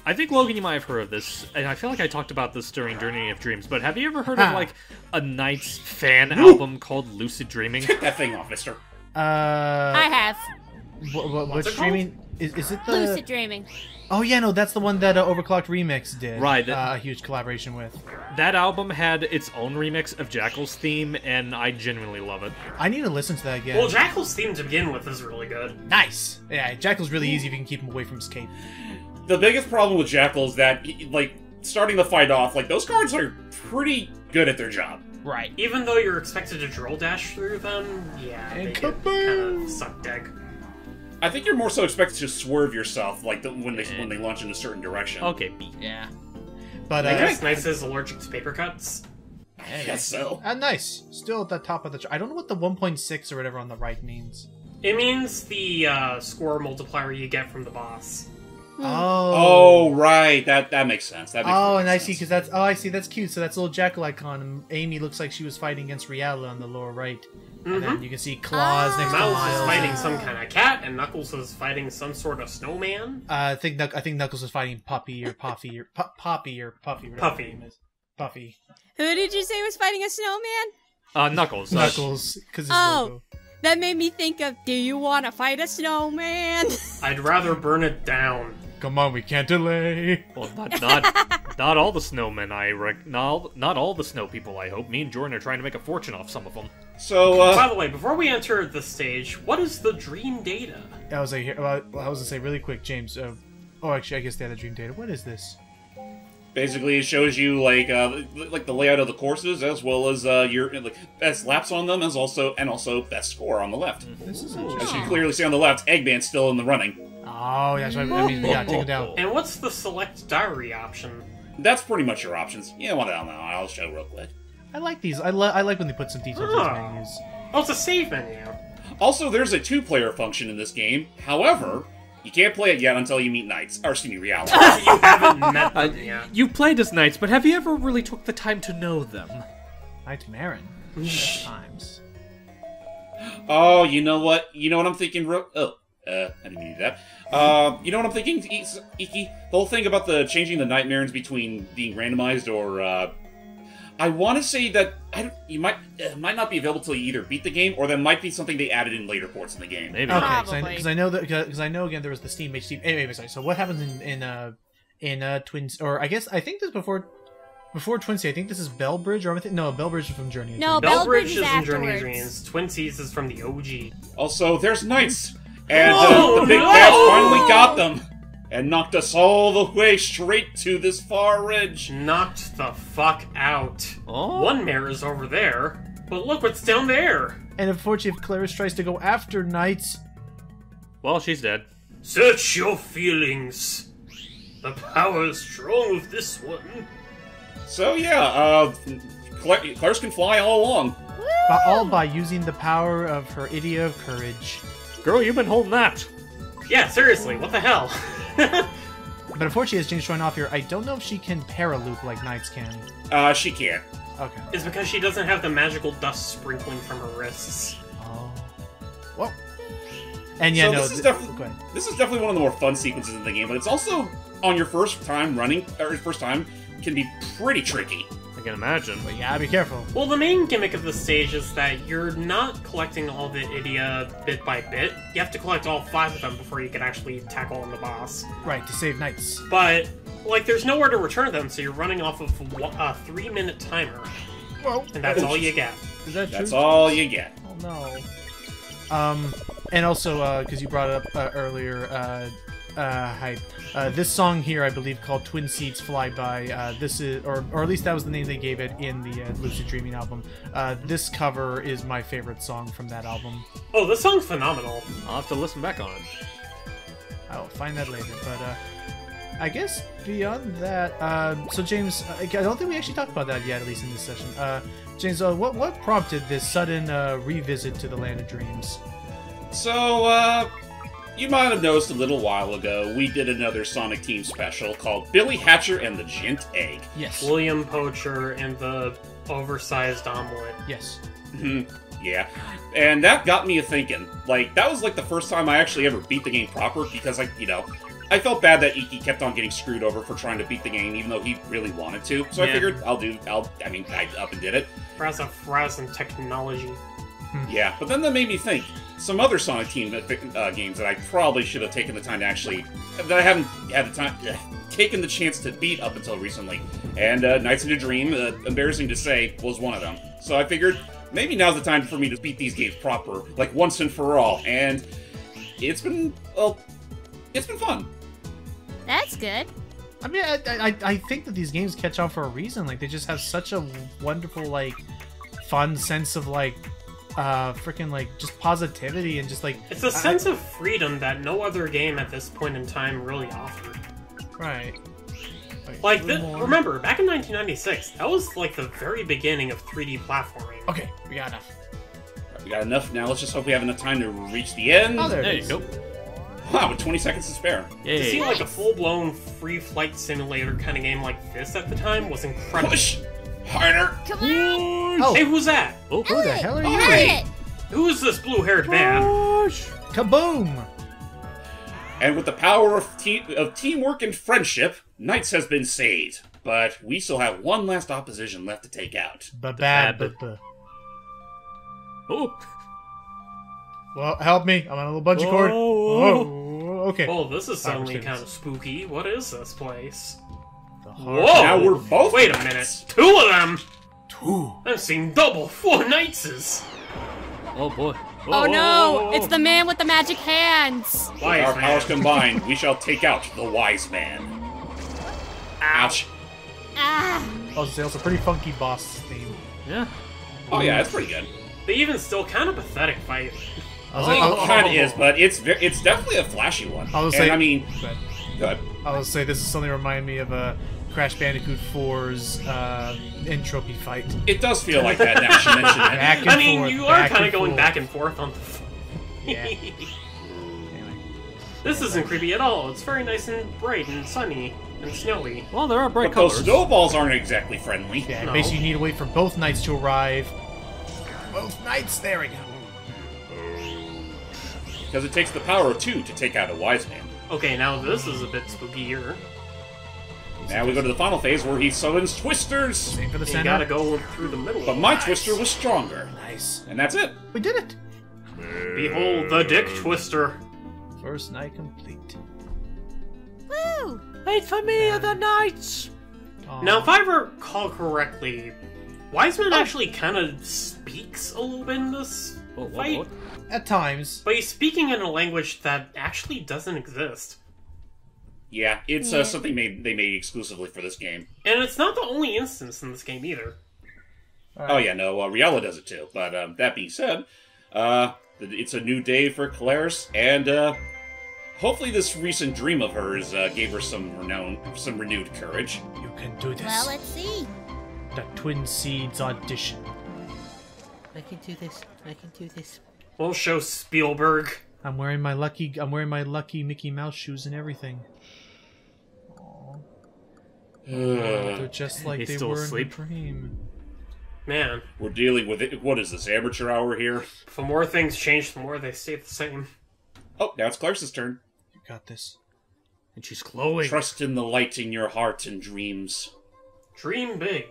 S4: I think, Logan, you might have heard of this, and I feel like I talked about this during Journey of Dreams, but have you ever heard of, a Knight's fan album called Lucid Dreaming?
S5: Take that thing off, mister.
S1: I have.
S2: What's
S3: What's it
S2: streaming? Is it the?
S1: Lucid Dreaming.
S2: Oh yeah, no, that's the one that Overclocked Remix did.
S4: Right.
S2: A huge collaboration with.
S4: That album had its own remix of Jackal's theme, and I genuinely love it.
S2: I need to listen to that again.
S3: Well, Jackal's theme to begin with is really good.
S2: Nice. Yeah, Jackal's really easy if you can keep him away from his cape.
S5: The biggest problem with Jackal is that, like, starting the fight off, like, those cards are pretty good at their job.
S2: Right.
S3: Even though you're expected to drill dash through them, yeah,
S2: And
S3: they get kind of sucked egg.
S5: I think you're more so expected to swerve yourself, like, when they launch in a certain direction.
S4: Okay, B.
S2: Yeah. But
S3: I guess Knights is allergic to paper cuts.
S5: I guess so.
S2: Nice. Still at the top of the. I don't know what the 1.6 or whatever on the right means.
S3: It means the score multiplier you get from the boss.
S5: Oh, right. That makes sense. That makes
S2: Oh,
S5: perfect
S2: and I
S5: sense.
S2: see, because that's... Oh, I see, that's cute. So that's a little Jackal icon, and Amy looks like she was fighting against Riala on the lower right. And then you can see Claws next to
S3: Miles
S2: Miles.
S3: is fighting some kind of cat, and Knuckles is fighting some sort of snowman.
S2: I think Knuckles is fighting Puppy or Puffy or Poppy or Puffy. whatever
S3: Puffy.
S2: her name is. Puffy.
S1: Who did you say was fighting a snowman?
S4: Knuckles.
S2: Knuckles, because his
S1: Oh.
S2: logo.
S1: That made me think of, do you want to fight a snowman?
S3: I'd rather burn it down.
S2: Come on, we can't delay.
S4: Well, not all the snowmen. Not all the snow people. I hope. Me and Jordan are trying to make a fortune off some of them.
S5: So,
S3: By the way, before we enter the stage, what is the dream data?
S2: I was gonna say really quick, James. Actually, I guess they had a dream data. What is this?
S5: basically, it shows you like the layout of the courses as well as your like best laps on them, as also best score on the left.
S2: This is
S5: As you
S2: interesting.
S5: clearly see on the left, Eggman's still in the running.
S2: Oh, yeah, so I mean, yeah, take it down.
S3: And what's the select diary option?
S5: That's pretty much your options. You know what? I don't know. I'll show real quick.
S2: I like these. I like when they put some details in these
S3: Ah.
S2: menus.
S3: Oh, it's a save menu.
S5: Also, there's a two-player function in this game. However, you can't play it yet until you meet Knights. Or, excuse me, Reality.
S3: You haven't met them yet.
S4: You played as knights, but have you ever really took the time to know them?
S2: Knight Marin. At times.
S5: Oh, you know what? You know what I'm thinking? I didn't mean to do that. You know what I'm thinking, Iki? The whole thing about the changing the Nightmares between being randomized or, I want to say that it might not be available till you either beat the game, or that might be something they added in later ports in the game.
S4: Maybe.
S2: Okay,
S1: Probably.
S2: because I know that because I know again there was the Steam HD. Anyway, sorry. So what happens in Twins? Or I think this before Twin Sea. I think this is Bellbridge, or no, Bellbridge is from Journey.
S1: No,
S3: Bellbridge
S1: Bellbridge
S3: is
S1: is
S3: in Journey of
S1: afterwards.
S3: Dreams. Twin Seas is from the OG.
S5: Also, there's Knights! And
S3: Oh,
S5: the big
S3: no!
S5: bats finally got them! And knocked us all the way straight to this far ridge.
S3: Knocked the fuck out.
S4: Oh.
S3: One mare is over there, but look what's down there.
S2: And unfortunately, if Claris tries to go after Knights,
S4: Well, she's dead.
S3: Search your feelings. The power is strong with this one.
S5: So yeah, Claris can fly all along.
S2: all by using the power of her idiot of courage.
S4: Girl, you've been holding that.
S3: Yeah, seriously, what the hell?
S2: But unfortunately, as James showing off here, I don't know if she can paraloop like Knights can.
S5: She can't.
S2: Okay.
S3: It's because she doesn't have the magical dust sprinkling from her wrists.
S2: Oh. Well. And yeah,
S5: So
S2: no.
S5: this is
S2: go
S5: definitely
S2: ahead.
S5: one of the more fun sequences in the game, but it's also on your first time running, or first time, can be pretty tricky.
S4: I can imagine.
S2: But yeah, be careful.
S3: Well, the main gimmick of the stage is that you're not collecting all the Idia bit by bit. You have to collect all 5 of them before you can actually tackle on the boss.
S2: Right, to save Knights.
S3: But, like, there's nowhere to return them, so you're running off of a 3-minute timer.
S2: Well,
S3: And that's all you get.
S2: is that true?
S5: That's all you get.
S2: Oh no. And also, because you brought it up earlier, hype. This song here, I believe, called Twin Seeds Fly By, this is, or at least that was the name they gave it in the Lucid Dreaming album. This cover is my favorite song from that album.
S3: Oh, this song's phenomenal.
S4: I'll have to listen back on it.
S2: I'll find that later, but, I guess beyond that, so James, I don't think we actually talked about that yet, at least in this session. James, what prompted this sudden revisit to the Land of Dreams?
S5: So, you might have noticed a little while ago, we did another Sonic Team special called Billy Hatcher and the Gent Egg.
S2: Yes.
S3: William Poacher and the oversized omelet.
S2: Yes.
S5: Yeah. And that got me thinking. Like, that was like the first time I actually ever beat the game proper, because, like, you know, I felt bad that Iki kept on getting screwed over for trying to beat the game, even though he really wanted to. So I
S3: Yeah.
S5: figured I up and did it.
S3: Frazzin technology.
S5: Yeah, but then that made me think, some other Sonic Team games that I probably should have taken the time to actually... that I haven't had the time... taken the chance to beat up until recently. And Nights into Dream, embarrassing to say, was one of them. So I figured, maybe now's the time for me to beat these games proper, like once and for all. And it's been, well, it's been fun.
S1: That's good.
S2: I mean, I think that these games catch on for a reason. Like, they just have such a wonderful, like, fun sense of, like, freaking, like, just positivity and just, like...
S3: It's a sense of freedom that no other game at this point in time really offered.
S2: Right.
S3: Like, remember, back in 1996, that was, like, the very beginning of 3D platforming.
S2: Okay, we got enough.
S5: We got enough. Now let's just hope we have enough time to reach the end.
S2: Oh, there
S4: There
S2: it
S4: you
S2: is.
S4: go.
S5: Wow, with 20 seconds to spare.
S3: To see,
S4: Yay.
S3: like, a full-blown free flight simulator kind of game like this at the time was incredible.
S5: Push! Harder!
S1: Come on.
S2: Oh,
S3: Hey, who's that?
S4: Oh,
S2: who the hell are you?
S1: Elliot.
S3: Who is this blue-haired man?
S2: Kaboom!
S5: And with the power of teamwork and friendship, Knights has been saved. But we still have one last opposition left to take out.
S2: Ba-ba-ba-ba.
S4: Oh.
S2: Well, help me. I'm on a little bungee cord. Oh, okay.
S3: Oh, this is suddenly
S2: Opportunities.
S3: kind of spooky. What is this place?
S2: The
S3: Whoa!
S2: heart-
S5: Now we're both
S3: Wait a
S5: knights.
S3: minute. Two of them?
S2: Two.
S3: I've seen double 4 Knightses.
S4: Oh boy.
S1: Oh no!
S3: oh.
S1: It's the man with the magic hands.
S3: Why
S5: With
S3: is
S5: our powers combined, we shall take out the Wise Man. Ouch.
S1: Ah.
S2: Oh, it's a pretty funky boss theme.
S4: Yeah.
S5: Oh yeah, that's pretty good.
S3: But even still, kind of pathetic fight.
S5: It kind of is, but it's definitely a flashy one.
S2: I was
S5: And
S2: say,
S5: I mean, good.
S2: I will say this is something that reminded me of Crash Bandicoot 4's entropy fight.
S5: It does feel like that now she mentioned it.
S2: Back and
S3: I mean,
S2: forth,
S3: you are
S2: back
S3: kind
S2: and
S3: of going
S2: forth.
S3: back and forth on the...
S2: Yeah. Anyway.
S3: This isn't creepy at all. It's very nice and bright and sunny and snowy.
S4: Well, there are bright
S5: But those
S4: colors.
S5: snowballs aren't exactly friendly.
S2: Yeah,
S3: No.
S2: basically you need to wait for both knights to arrive. Both knights, there we go.
S5: Because it takes the power of 2 to take out a Wise Man.
S3: Okay, now this is a bit spookier.
S5: Now we go to the final phase where he summons Twisters.
S2: Same for the
S3: You
S2: center.
S3: gotta go through the middle.
S5: But my Twister was stronger.
S2: Nice.
S5: And that's it.
S2: We did it.
S3: Behold the Dick Twister.
S2: First night complete.
S1: Woo!
S4: Wait for me, other knights.
S2: Aw.
S3: Now, if I recall correctly, Wiseman actually kind of speaks a little bit in this fight,
S2: At times.
S3: but he's speaking in a language that actually doesn't exist.
S5: Yeah, it's
S1: Yeah.
S5: something they made exclusively for this game.
S3: And it's not the only instance in this game either.
S5: Oh yeah, no, Riella does it too. But that being said, it's a new day for Claris, and hopefully this recent dream of hers gave her some renewed courage.
S2: You can do this.
S1: Well, let's see.
S2: The Twin Seeds audition.
S6: I can do this. I can do this.
S3: We'll show Spielberg.
S2: I'm wearing my lucky Mickey Mouse shoes and everything. Aw. They're just like
S4: He's
S2: they
S4: still
S2: were
S4: asleep.
S2: in the dream.
S3: Man,
S5: We're dealing with it. What is this, amateur hour here?
S3: the more things change, the more they stay the same.
S5: Oh, now it's Claris's turn.
S2: You got this.
S4: And she's glowing.
S5: Trust in the light in your heart and dreams.
S3: Dream big.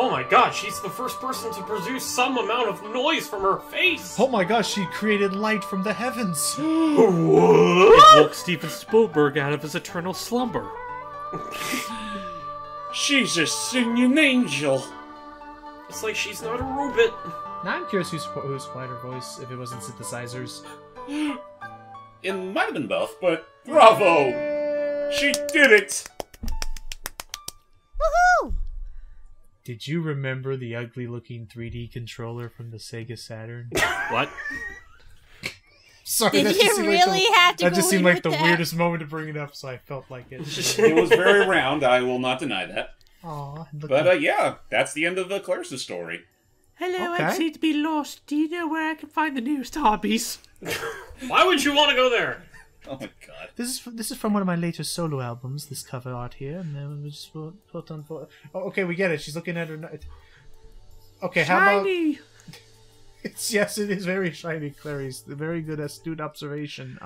S3: Oh my god, she's the first person to produce some amount of noise from her face!
S2: Oh my gosh, she created light from the heavens.
S4: It woke Steven Spielberg out of his eternal slumber.
S5: She's a singing angel.
S3: It's like she's not a robot.
S2: Now I'm curious who supplied her voice if it wasn't synthesizers.
S5: It might have been both, but bravo! She did it!
S1: Woohoo!
S2: Did you remember the ugly looking 3D controller from the Sega Saturn?
S4: What?
S2: Sorry,
S1: Did
S2: that just
S1: you
S2: seemed like
S1: really
S2: the-
S1: have to
S2: That
S1: go
S2: just seemed
S1: in
S2: like
S1: with
S2: the
S1: that?
S2: weirdest moment to bring it up, so I felt like it.
S5: It was very round, I will not deny that.
S2: Aw, look
S5: But yeah, that's the end of the Claris's story.
S4: Hello,
S2: Okay.
S4: I seem to be lost. Do you know where I can find the nearest hobbies?
S3: Why would you want to go there?
S5: Oh my god.
S2: This is from one of my later solo albums. This cover art here, and then we just put on. Oh, okay, we get it. She's looking at her. Okay, how about?
S4: Shiny!
S2: Yes, it is very shiny, Clarice. Very good, astute observation.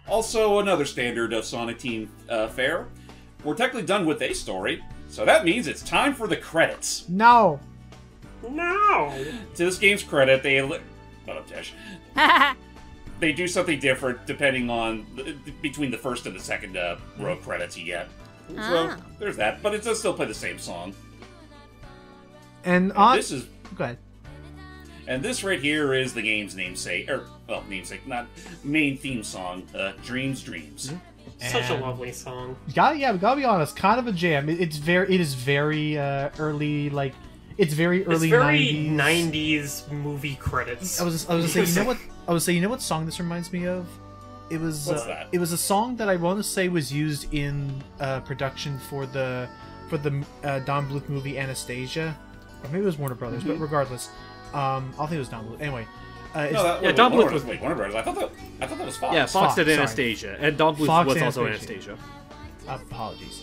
S5: Also, another standard of Sonic Team fare. we're technically done with a story, so that means it's time for the credits.
S2: No.
S3: No!
S5: To this game's credit, shut up, Tesh. They do something different depending on between the first and the second row of credits you get. So there's that, but it does still play the same song.
S2: And
S5: this is
S2: go ahead.
S5: And this right here is the game's namesake, not main theme song, Dreams.
S3: Such a lovely song.
S2: Gotta be honest, kind of a jam. It is very early, like it's very early.
S3: It's very
S2: 90s.
S3: 90s movie credits.
S2: I was gonna say, you know what song this reminds me of? It was
S5: What's that?
S2: It was a song that I want to say was used in production for the Don Bluth movie Anastasia, or maybe it was Warner Brothers, but regardless. I think it was Don Bluth. Anyway,
S4: Don Bluth was
S5: Warner Brothers. I thought that was Fox.
S4: Yeah, Fox did Anastasia, and Don Bluth was also Anastasia.
S2: Apologies.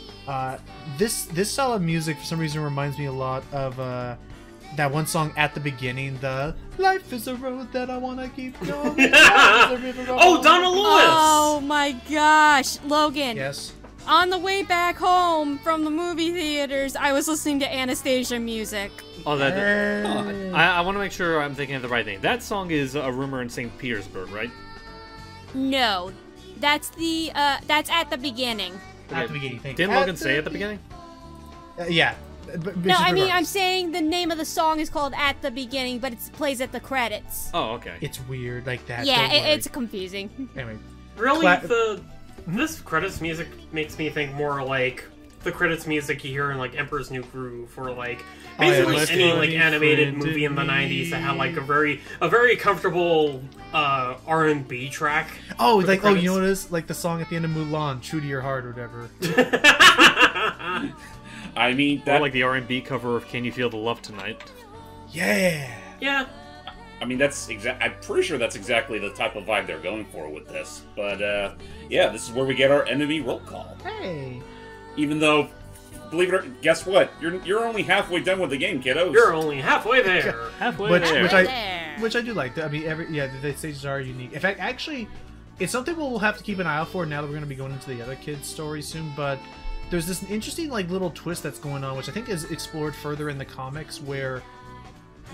S2: This style of music for some reason reminds me a lot of that one song at the beginning, the "Life is a road that I wanna keep going."
S3: Oh, Donna Lewis!
S1: Oh my gosh, Logan.
S2: Yes.
S1: On the way back home from the movie theaters, I was listening to Anastasia music.
S4: Oh, I want to make sure I'm thinking of the right thing. That song is A Rumor in St. Petersburg, right?
S1: No, that's at the beginning.
S2: At the beginning. Thank
S4: Didn't
S2: you.
S4: Logan say at the beginning?
S2: Yeah.
S1: No, I mean, I'm saying the name of the song is called At the Beginning, but it plays at the credits.
S4: Oh, okay.
S2: It's weird like that.
S1: Yeah,
S2: don't worry.
S1: it's confusing.
S2: Anyway.
S3: Really, this credits music makes me think more like the credits music you hear in like Emperor's New Groove, or like basically any like animated movie in the '90s that had like a very comfortable R&B track.
S2: Oh, like you know what it is? Like the song at the end of Mulan, "True to Your Heart" or whatever.
S5: I mean,
S4: or like the R&B cover of "Can You Feel the Love Tonight."
S2: Yeah.
S3: Yeah.
S5: I mean, I'm pretty sure that's exactly the type of vibe they're going for with this. But yeah, this is where we get our enemy roll call.
S2: Hey.
S5: Even though, believe it or guess what? You're only halfway done with the game, kiddos.
S3: You're only halfway there.
S2: Which I do like. I mean, the stages are unique. In fact, actually, it's something we'll have to keep an eye out for now that we're going to be going into the other kids' story soon. But there's this interesting like little twist that's going on, which I think is explored further in the comics, where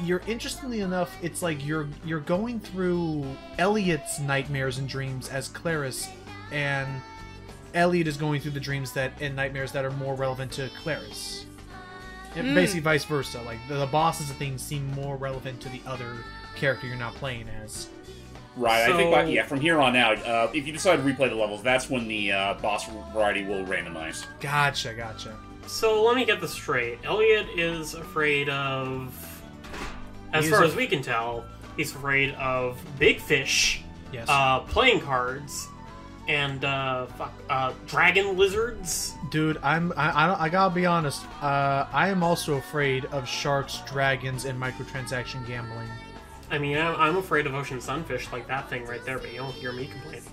S2: you're interestingly enough, it's like you're going through Elliot's nightmares and dreams as Claris, and Elliot is going through the dreams and nightmares that are more relevant to Claris. And basically vice versa. Like the bosses of things seem more relevant to the other character you're not playing as.
S5: Right, so, I think from here on out, if you decide to replay the levels, that's when the boss variety will randomize.
S2: Gotcha.
S3: So let me get this straight. Elliot is afraid of, as far as we can tell, he's afraid of big fish,
S2: yes,
S3: playing cards, and dragon lizards.
S2: Dude, I gotta be honest. I am also afraid of sharks, dragons, and microtransaction gambling.
S3: I mean, I'm afraid of ocean sunfish, like that thing right there, but you don't hear me complain.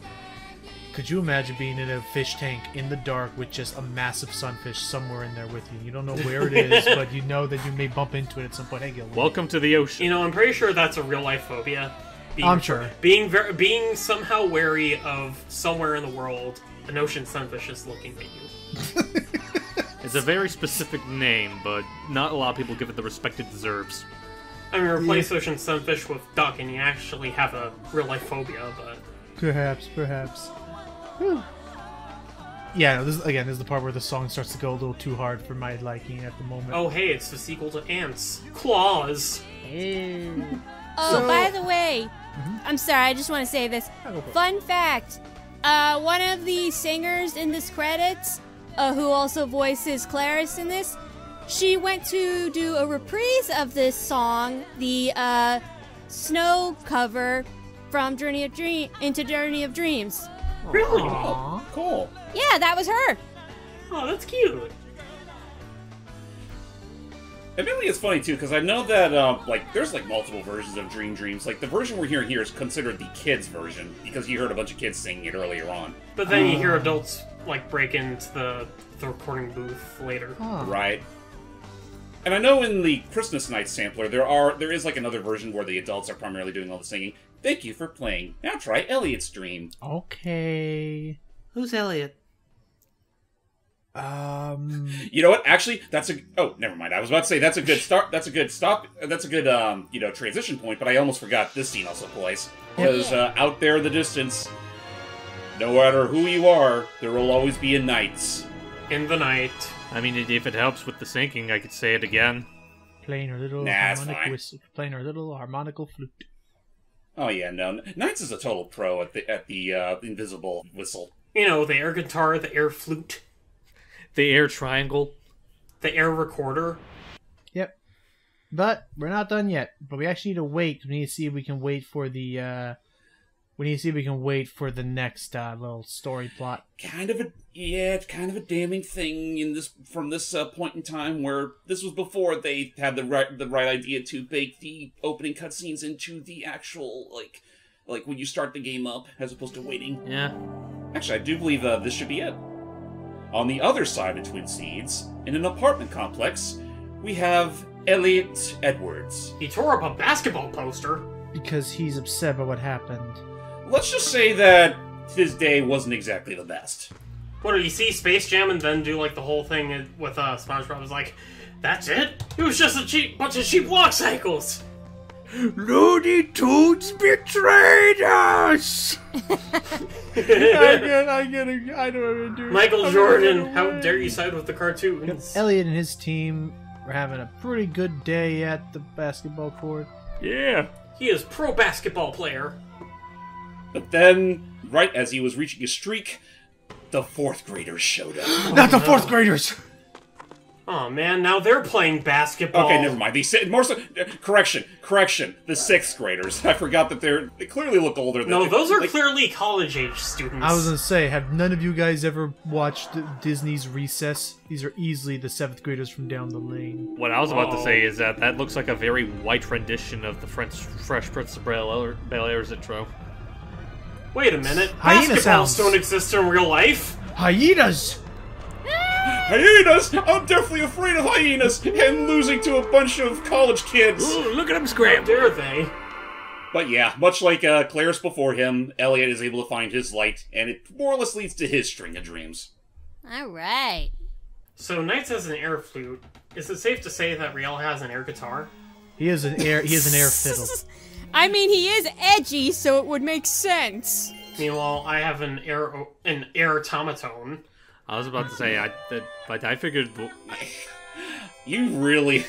S2: Could you imagine being in a fish tank in the dark with just a massive sunfish somewhere in there with you? You don't know where it is, but you know that you may bump into it at some point. Hey, Gil.
S4: Welcome to the ocean.
S3: You know, I'm pretty sure that's a real life phobia.
S2: I'm sure.
S3: Being somehow wary of somewhere in the world, an ocean sunfish is looking at you.
S4: It's a very specific name, but not a lot of people give it the respect it deserves.
S3: I mean, replace ocean sunfish with duck, and you actually have a real life phobia, but
S2: perhaps. Whew. Yeah, this is the part where the song starts to go a little too hard for my liking at the moment.
S3: Oh, hey, it's the sequel to Ants. Claws.
S1: By the way, I'm sorry, I just want to say this. Fun fact, one of the singers in this credits, who also voices Claris in this, she went to do a reprise of this song, the Snow cover from Journey of Dreams.
S3: Really?
S5: Aww. Cool.
S1: Yeah, that was her.
S3: Oh, that's cute.
S5: Admittedly, it's funny too because I know that there's multiple versions of Dreams. Like the version we're hearing here is considered the kids' version because you heard a bunch of kids singing it earlier on.
S3: But then you hear adults break into the recording booth later.
S5: Right. And I know in the Christmas Night sampler there is another version where the adults are primarily doing all the singing. Thank you for playing. Now try Elliot's Dream.
S2: Okay.
S6: Who's Elliot?
S5: You know what? Actually, that's a. Oh, never mind. I was about to say that's a good start. That's a good stop. That's a good transition point. But I almost forgot this scene also plays because out there in the distance, no matter who you are, there will always be a NiGHTS.
S3: In the night.
S4: I mean, if it helps with the sinking, I could say it again.
S2: Playing her little playing her little harmonical flute.
S5: Oh yeah, no. NiGHTS is a total pro at the invisible whistle.
S3: You know, the air guitar, the air flute,
S4: the air triangle,
S3: the air recorder.
S2: Yep. But we're not done yet. But we actually need to wait. We need to see if we can wait for the. We need to see if we can wait for the next little story plot.
S5: It's kind of a damning thing from this point in time, where this was before they had the right idea to bake the opening cutscenes into the actual like when you start the game up, as opposed to waiting.
S4: Yeah.
S5: Actually, I do believe this should be it. On the other side of Twin Seeds, in an apartment complex, we have Elliot Edwards.
S3: He tore up a basketball poster
S2: Because he's upset about what happened.
S5: Let's just say that his day wasn't exactly the best.
S3: What, did you see Space Jam and then do, like, the whole thing with SpongeBob? Was like, that's it? It was just a bunch of cheap walk cycles!
S4: Looney Tunes betrayed us!
S2: I don't even do it.
S3: Michael Jordan, how dare you side with the cartoons?
S2: Elliot and his team were having a pretty good day at the basketball court.
S4: Yeah.
S3: He is pro basketball player.
S5: But then, right as he was reaching a streak, the 4th graders showed up.
S2: Not the 4th graders!
S3: Oh man, now they're playing basketball.
S5: Okay, never mind. Correction. The 6th graders. I forgot that they clearly look older than.
S3: No, those are clearly college-age students.
S2: I was gonna say, have none of you guys ever watched Disney's Recess? These are easily the 7th graders from down the lane.
S4: What I was about to say is that looks like a very white rendition of the Fresh Prince of Bel-Air's intro.
S3: Wait a minute.
S2: Hyena
S3: Basketballs
S2: sounds.
S3: don't exist in real life.
S2: Hyenas!
S5: Hyenas! I'm definitely afraid of hyenas and losing to a bunch of college kids.
S4: Ooh, look at him
S3: How
S4: scramble!
S3: dare they?
S5: But yeah, much like Claris before him, Elliot is able to find his light, and it more or less leads to his string of dreams.
S1: Alright.
S3: So NiGHTS has an air flute. Is it safe to say that Riel has an air guitar?
S2: He is an air fiddle.
S1: I mean, he is edgy, so it would make sense.
S3: Meanwhile, I have an air tomatone.
S4: I was about to say, I figured...
S5: You really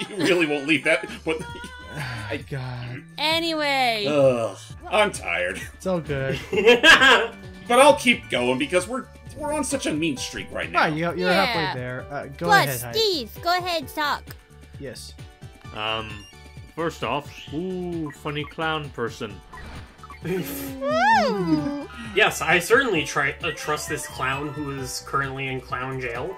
S5: won't leave that. But
S2: God.
S1: Anyway.
S5: I'm tired.
S2: It's all good.
S5: But I'll keep going because we're on such a mean streak right now.
S2: Alright, you're
S1: Yeah.
S2: halfway there. Go
S1: Plus,
S2: ahead, Hyde.
S1: Steve, go ahead, talk.
S2: Yes.
S4: First off, ooh, funny clown person.
S1: Ooh.
S3: Yes, I certainly trust this clown who is currently in clown jail.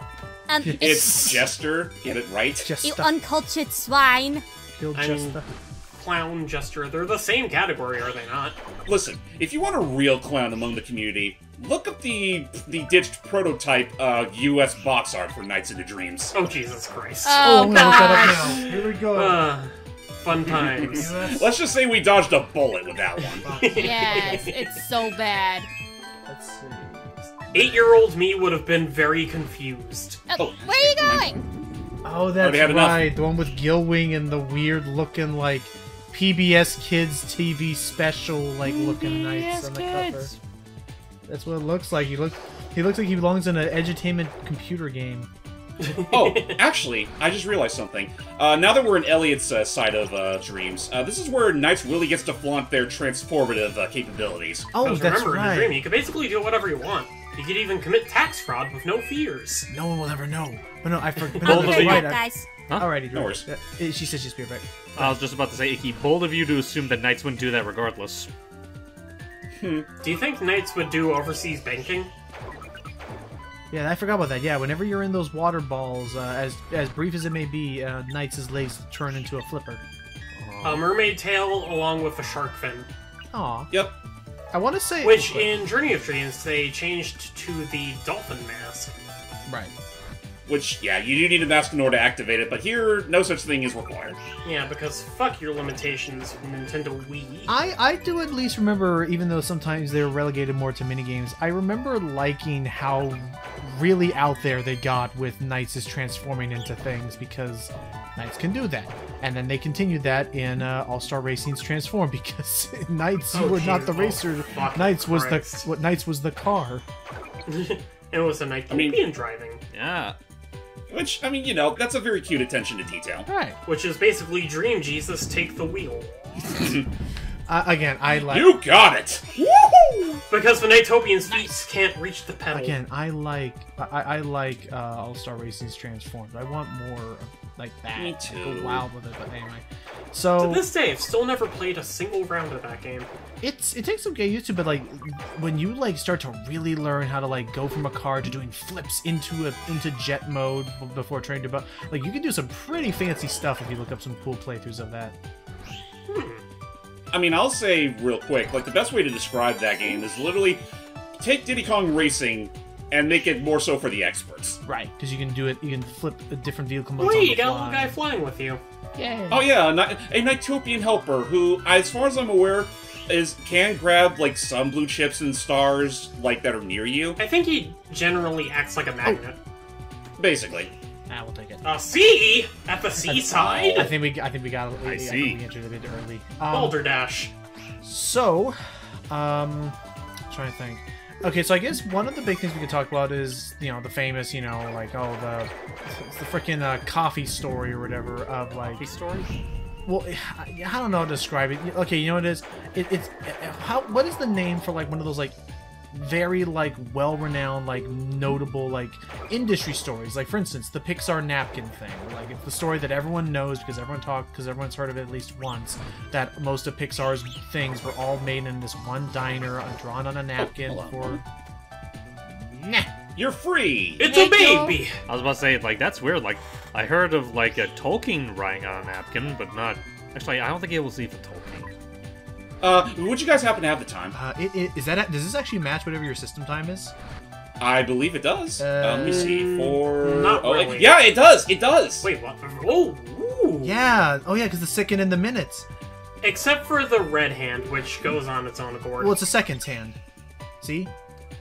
S5: It's Jester. Get it right.
S1: You
S2: Jester.
S1: uncultured swine.
S2: Kill
S3: I mean,
S2: Jester.
S3: clown, jester, they're the same category, are they not?
S5: Listen, if you want a real clown among the community, look up the ditched prototype U.S. box art for Nights into Dreams.
S3: Oh, Jesus Christ.
S1: Oh,
S2: I'm gonna look that
S1: gosh.
S2: up now. Here we go.
S3: Fun times.
S5: Let's just say we dodged a bullet with that one.
S1: Yes, it's so bad.
S2: Let's see.
S3: 8-year-old me would have been very confused.
S5: Oh,
S1: Where are you going?
S2: Oh, that's
S5: Already had enough.
S2: right. The one with Gilwing and the weird looking, like, PBS Kids TV special, like, looking knights on the cover. That's what it looks like. He looks like he belongs in an edutainment computer game.
S5: Oh, actually, I just realized something. Now that we're in Elliot's side of Dreams, this is where Knights really gets to flaunt their transformative capabilities.
S2: Oh,
S3: Because
S2: that's
S3: remember, in
S2: right.
S3: the dream, you can basically do whatever you want. You could even commit tax fraud with no fears.
S2: No one will ever know. But no, I forgot.
S4: Bold
S2: That's
S4: of you.
S2: right.
S1: guys.
S2: Alrighty,
S5: No worries.
S2: She says she's be right.
S4: I was just about to say, Icky, bold of you to assume that Knights wouldn't do that regardless.
S3: Do you think Knights would do overseas banking?
S2: Yeah, I forgot about that. Yeah, whenever you're in those water balls, as brief as it may be, Knights' legs turn into a flipper.
S3: A mermaid tail along with a shark fin.
S2: Aw.
S5: Yep.
S2: I want to say...
S3: Which, in Journey of Dreams, they changed to the dolphin mask.
S2: Right.
S5: Which, yeah, you do need a mask in order to activate it, but here, no such thing is required.
S3: Yeah, because fuck your limitations, Nintendo Wii.
S2: I do at least remember, even though sometimes they were relegated more to minigames, I remember liking how really out there they got with Knights is transforming into things, because Knights can do that. And then they continued that in All-Star Racing's Transform, because Knights were not the racer. Knights was Knights was the car.
S3: It was a NiGHTS driving.
S4: Yeah.
S5: Which, I mean, you know, that's a very cute attention to detail.
S2: Right.
S3: Which is basically Dream Jesus take the wheel.
S2: Again, I like...
S5: You got it! Woohoo!
S3: Because the NiGHTOpian's feet can't reach the pedal.
S2: Again, I like All-Star Racing's Transformed. I want more like that.
S5: Me too.
S2: Go wild with it, but anyway. So
S3: to this day, I've still never played a single round of that game.
S2: it takes some getting used to, but like when you like start to really learn how to like go from a car to doing flips into jet mode before turning to like you can do some pretty fancy stuff if you look up some cool playthroughs of that.
S5: I mean, I'll say real quick, like, the best way to describe that game is literally take Diddy Kong Racing and make it more so for the experts.
S2: Right, because you can do it, you can flip a different vehicle modes
S3: Wait,
S2: on the
S3: you got a
S2: fly.
S3: little guy flying with you.
S2: Yeah.
S5: Oh yeah, a NiGHTOpian helper who, as far as I'm aware, can grab, like, some blue chips and stars, like, that are near you.
S3: I think he generally acts like a magnet.
S5: Basically.
S2: We'll take it.
S3: Sea? At the seaside?
S2: I think we got.
S4: I see.
S2: think we entered a bit early.
S3: Balderdash.
S2: So, trying to think. Okay, so I guess one of the big things we could talk about is, you know, the famous, you know, like, it's the freaking coffee story or whatever of like.
S4: Coffee story?
S2: Well, I don't know how to describe it. Okay, you know what it is? What is the name for like one of those like very like well-renowned, like notable like industry stories? Like for instance, the Pixar napkin thing. Like it's the story that everyone knows because everyone's heard of it at least once. That most of Pixar's things were all made in this one diner, drawn on a napkin for. Nah.
S5: You're free!
S3: It's a baby!
S4: I was about to say, like, that's weird. Like, I heard of, like, a Tolkien writing on a napkin, but not... Actually, I don't think it was even Tolkien.
S5: Would you guys happen to have the time?
S2: Does this actually match whatever your system time is?
S5: I believe it does. Let me see.
S3: Not really.
S5: Yeah, it does! It does!
S3: Wait, what? Oh, ooh.
S2: Yeah. Oh yeah, because the second and the minutes.
S3: Except for the red hand, which goes on its own accord.
S2: Well, it's a second hand. See?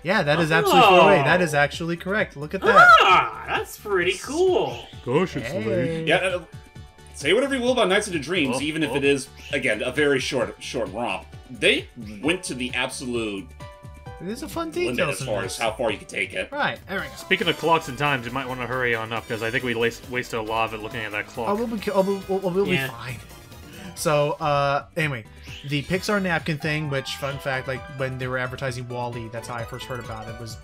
S2: Yeah, that is absolutely correct. That is actually correct. Look at that.
S3: Ah, that's pretty cool.
S4: Gosh, it's late.
S5: Yeah, say whatever you will about Nights into Dreams, even if it is, again, a very short romp. They went to the absolute
S2: There's a fun
S5: limit
S2: detail
S5: as far as how far you can take it.
S2: Right, there we go.
S4: Speaking of clocks and times, you might want to hurry on up, because I think we wasted a lot of it looking at that clock.
S2: We'll be fine. So, anyway, the Pixar napkin thing, which, fun fact, like, when they were advertising WALL-E, that's how I first heard about it, was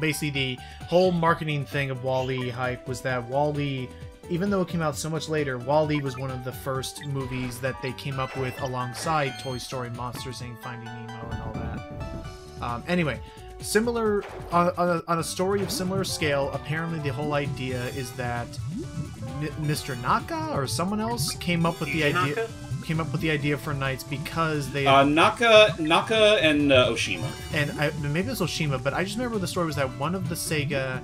S2: basically the whole marketing thing of WALL-E hype was that WALL-E, even though it came out so much later, WALL-E was one of the first movies that they came up with alongside Toy Story, Monsters, Inc., Finding Nemo, and all that. Anyway, similar, on a story of similar scale, apparently the whole idea is that Mr. Naka or someone else came up with the idea for Knights because they
S5: Naka and Oshima,
S2: and maybe it was Oshima, but I just remember the story was that one of the Sega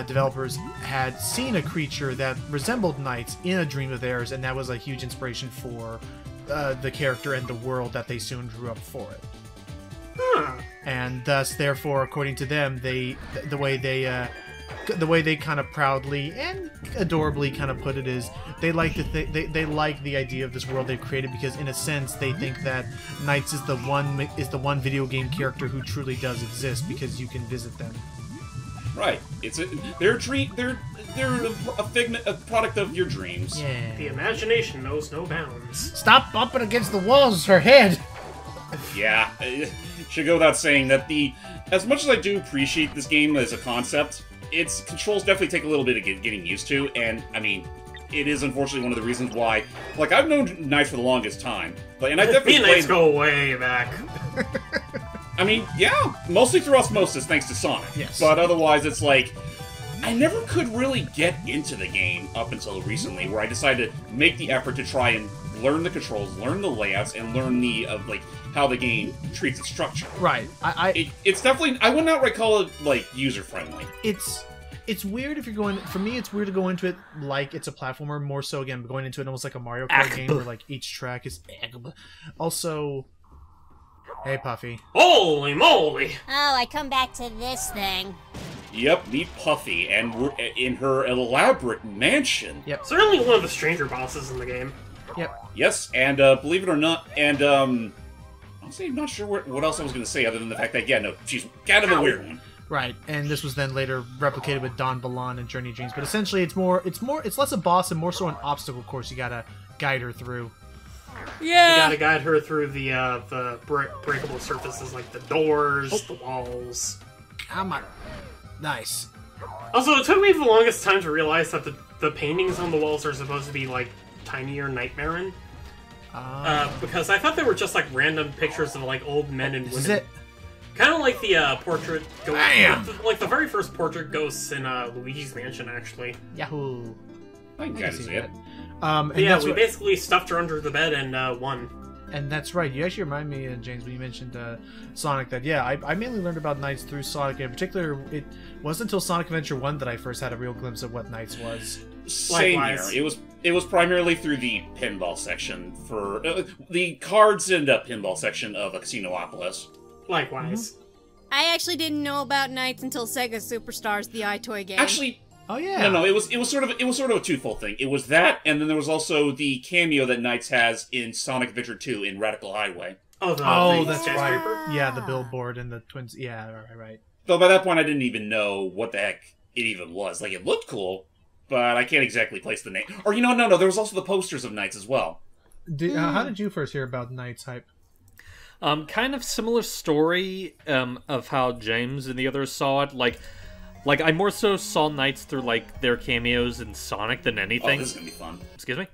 S2: developers had seen a creature that resembled Knights in a dream of theirs, and that was a huge inspiration for the character and the world that they soon drew up for it. And thus, therefore, according to them, the way they kind of proudly and adorably kind of put it is they like they like the idea of this world they've created because in a sense they think that Knights is the one video game character who truly does exist because you can visit them.
S5: Right. They're a figment, a product of your dreams.
S2: Yeah.
S3: The imagination knows no bounds.
S2: Stop bumping against the walls, her head.
S5: Yeah. Should go without saying that as much as I do appreciate this game as a concept, its controls definitely take a little bit of getting used to, and I mean, it is unfortunately one of the reasons why. Like, I've known Knights for the longest time, and I definitely
S3: Knights go way back.
S5: I mean, yeah, mostly through osmosis, thanks to Sonic.
S2: Yes.
S5: But otherwise, it's like I never could really get into the game up until recently, where I decided to make the effort to try and learn the controls, learn the layouts, and learn how the game treats its structure.
S2: Right.
S5: It's definitely, I wouldn't outright call it, like, user-friendly.
S2: It's weird if you're going... For me, it's weird to go into it like it's a platformer, more so, again, going into it almost like a Mario Kart game, where, like, each track is... Also... Hey, Puffy.
S3: Holy moly!
S1: Oh, I come back to this thing.
S5: Yep, meet Puffy, and we're in her elaborate mansion.
S2: Yep.
S3: Certainly one of the stranger bosses in the game.
S2: Yep.
S5: Yes, and believe it or not, and honestly, I'm not sure what else I was going to say other than the fact that, yeah, no, she's kind of a weird one.
S2: Right, and this was then later replicated with Don Balan and Journey of Dreams, but essentially it's less a boss and more so an obstacle course you gotta guide her through.
S1: Yeah.
S3: You gotta guide her through the breakable surfaces like the doors, the walls.
S2: Come on. Nice.
S3: Also, it took me the longest time to realize that the paintings on the walls are supposed to be like tinier Nightmarean. Because I thought they were just like random pictures of like old men and women.
S2: This is it.
S3: Kind of like the portrait ghost,
S2: Bam!
S3: like the very first portrait ghosts in Luigi's Mansion, actually.
S2: Yahoo.
S5: I can kind of see it.
S2: And
S3: Yeah,
S2: that's
S3: we
S2: what-
S3: basically stuffed her under the bed and won.
S2: And that's right. You actually remind me, James, when you mentioned Sonic, that, yeah, I mainly learned about Knights through Sonic. In particular, it wasn't until Sonic Adventure 1 that I first had a real glimpse of what Knights was.
S5: Same
S3: Likewise.
S5: here. It was primarily through the pinball section for the cards and pinball section of Casinopolis.
S3: Likewise.
S1: I actually didn't know about Knights until Sega Superstars, the iToy game.
S5: Actually,
S2: Oh, yeah.
S5: no, it was sort of a twofold thing. It was that, and then there was also the cameo that Knights has in Sonic Adventure 2 in Radical Highway.
S3: Oh,
S2: Oh,
S3: the
S2: that's
S3: skyscraper?
S2: right. Yeah, the billboard and the twins. Yeah, right.
S5: Though by that point, I didn't even know what the heck it even was. Like, it looked cool, but I can't exactly place the name. Or, no, there was also the posters of Knights as well.
S2: How did you first hear about Knights hype?
S4: Kind of similar story of how James and the others saw it. Like I more so saw Knights through like their cameos in Sonic than
S5: Oh,
S4: anything.
S5: this is gonna be fun.
S4: Excuse me.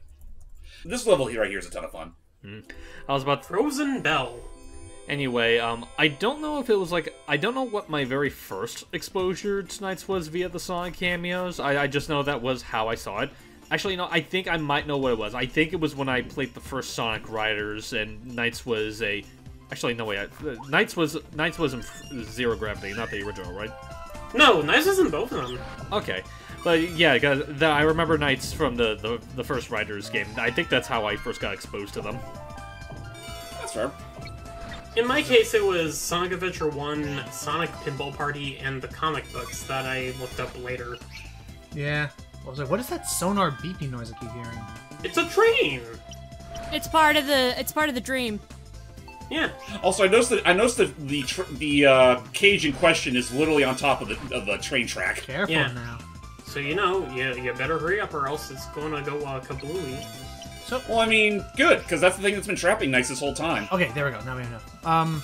S5: This level here, right here, is a ton of fun.
S4: I was about to...
S3: Frozen Bell.
S4: Anyway, I don't know if it was like... I don't know what my very first exposure to Knights was via the Sonic cameos. I just know that was how I saw it. Actually, no, I think I might know what it was. I think it was when I played the first Sonic Riders, and Knights was a... Actually, no, wait. Knights was in Zero Gravity, not the original, right?
S3: No, Knights is in both of them.
S4: Okay. But yeah, I remember Knights from the first Riders game. I think that's how I first got exposed to them.
S5: That's fair.
S3: In my case, it was Sonic Adventure 1, Sonic Pinball Party, and the comic books that I looked up later.
S2: Yeah. I was like, what is that sonar beeping noise I keep hearing?
S3: It's a train!
S1: It's part of the dream.
S3: Yeah.
S5: Also, I noticed that the cage in question is literally on top of the train track.
S2: Careful
S3: Yeah.
S2: now.
S3: So you better hurry up or else it's gonna go kablooey.
S5: Well, I mean, good, because that's the thing that's been trapping Knights this whole time.
S2: Okay, there we go. Now we know.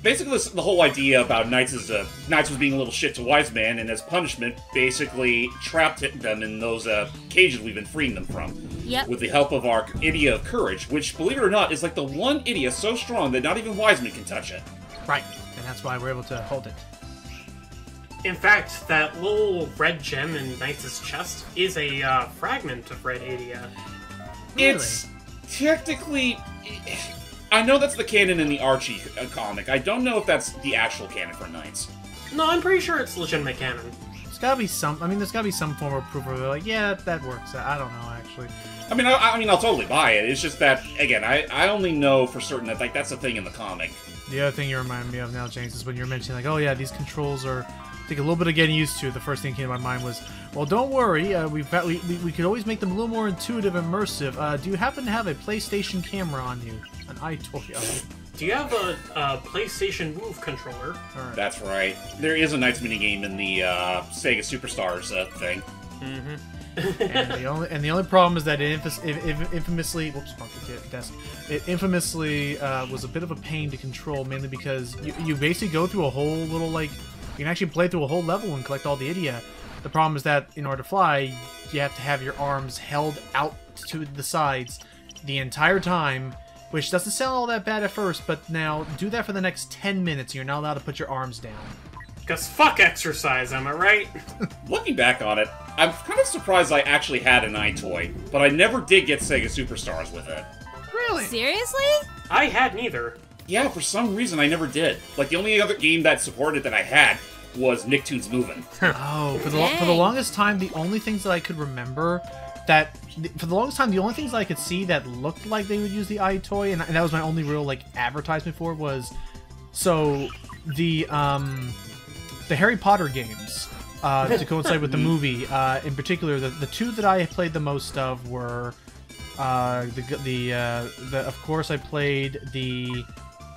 S5: Basically, the whole idea about Knights is Knights was being a little shit to Wise Man, and as punishment, basically trapped them in those cages we've been freeing them from.
S1: Yep.
S5: With the help of our Idia of Courage, which, believe it or not, is like the one Idia so strong that not even Wise Man can touch it.
S2: Right. And that's why we're able to hold it.
S3: In fact, that little red gem in Knights' chest is a fragment of Red Adia.
S2: Really?
S5: It's technically... I know that's the canon in the Archie comic. I don't know if that's the actual canon for Knights.
S3: No, I'm pretty sure it's legitimate canon.
S2: There's gotta be some... I mean, there's gotta be some form of proof where they're like, yeah, that works. I don't know, actually.
S5: I mean, I'll totally buy it. It's just that, again, I only know for certain that that's the thing in the comic.
S2: The other thing you remind me of now, James, is when you were mentioning, like, oh yeah, these controls are... take a little bit of getting used to. The first thing that came to my mind was, well, don't worry, we could always make them a little more intuitive and immersive. Do you happen to have a PlayStation camera on you? An iToy?
S3: Do you have a PlayStation Move controller?
S2: Alright.
S5: That's right. There is a Knights minigame in the Sega Superstars thing.
S2: And the only problem is that it infamously, whoops, bumped the desk. It infamously was a bit of a pain to control, mainly because you basically go through a whole little, like, you can actually play through a whole level and collect all the Idia. The problem is that in order to fly, you have to have your arms held out to the sides the entire time, which doesn't sound all that bad at first, but now do that for the next 10 minutes and you're not allowed to put your arms down.
S3: Because fuck exercise, am I right?
S5: Looking back on it, I'm kind of surprised I actually had an iToy, but I never did get Sega Superstars with it.
S2: Really?
S1: Seriously?
S3: I had neither.
S5: Yeah, for some reason I never did. Like, the only other game that supported that I had was Nicktoons Movin'.
S2: Oh, for the longest time, the only things that I could remember for the longest time, the only things that I could see that looked like they would use the iToy, and that was my only real, like, advertisement for it, was, so, the Harry Potter games, to coincide with the movie. In particular, the two that I played the most of were of course I played the.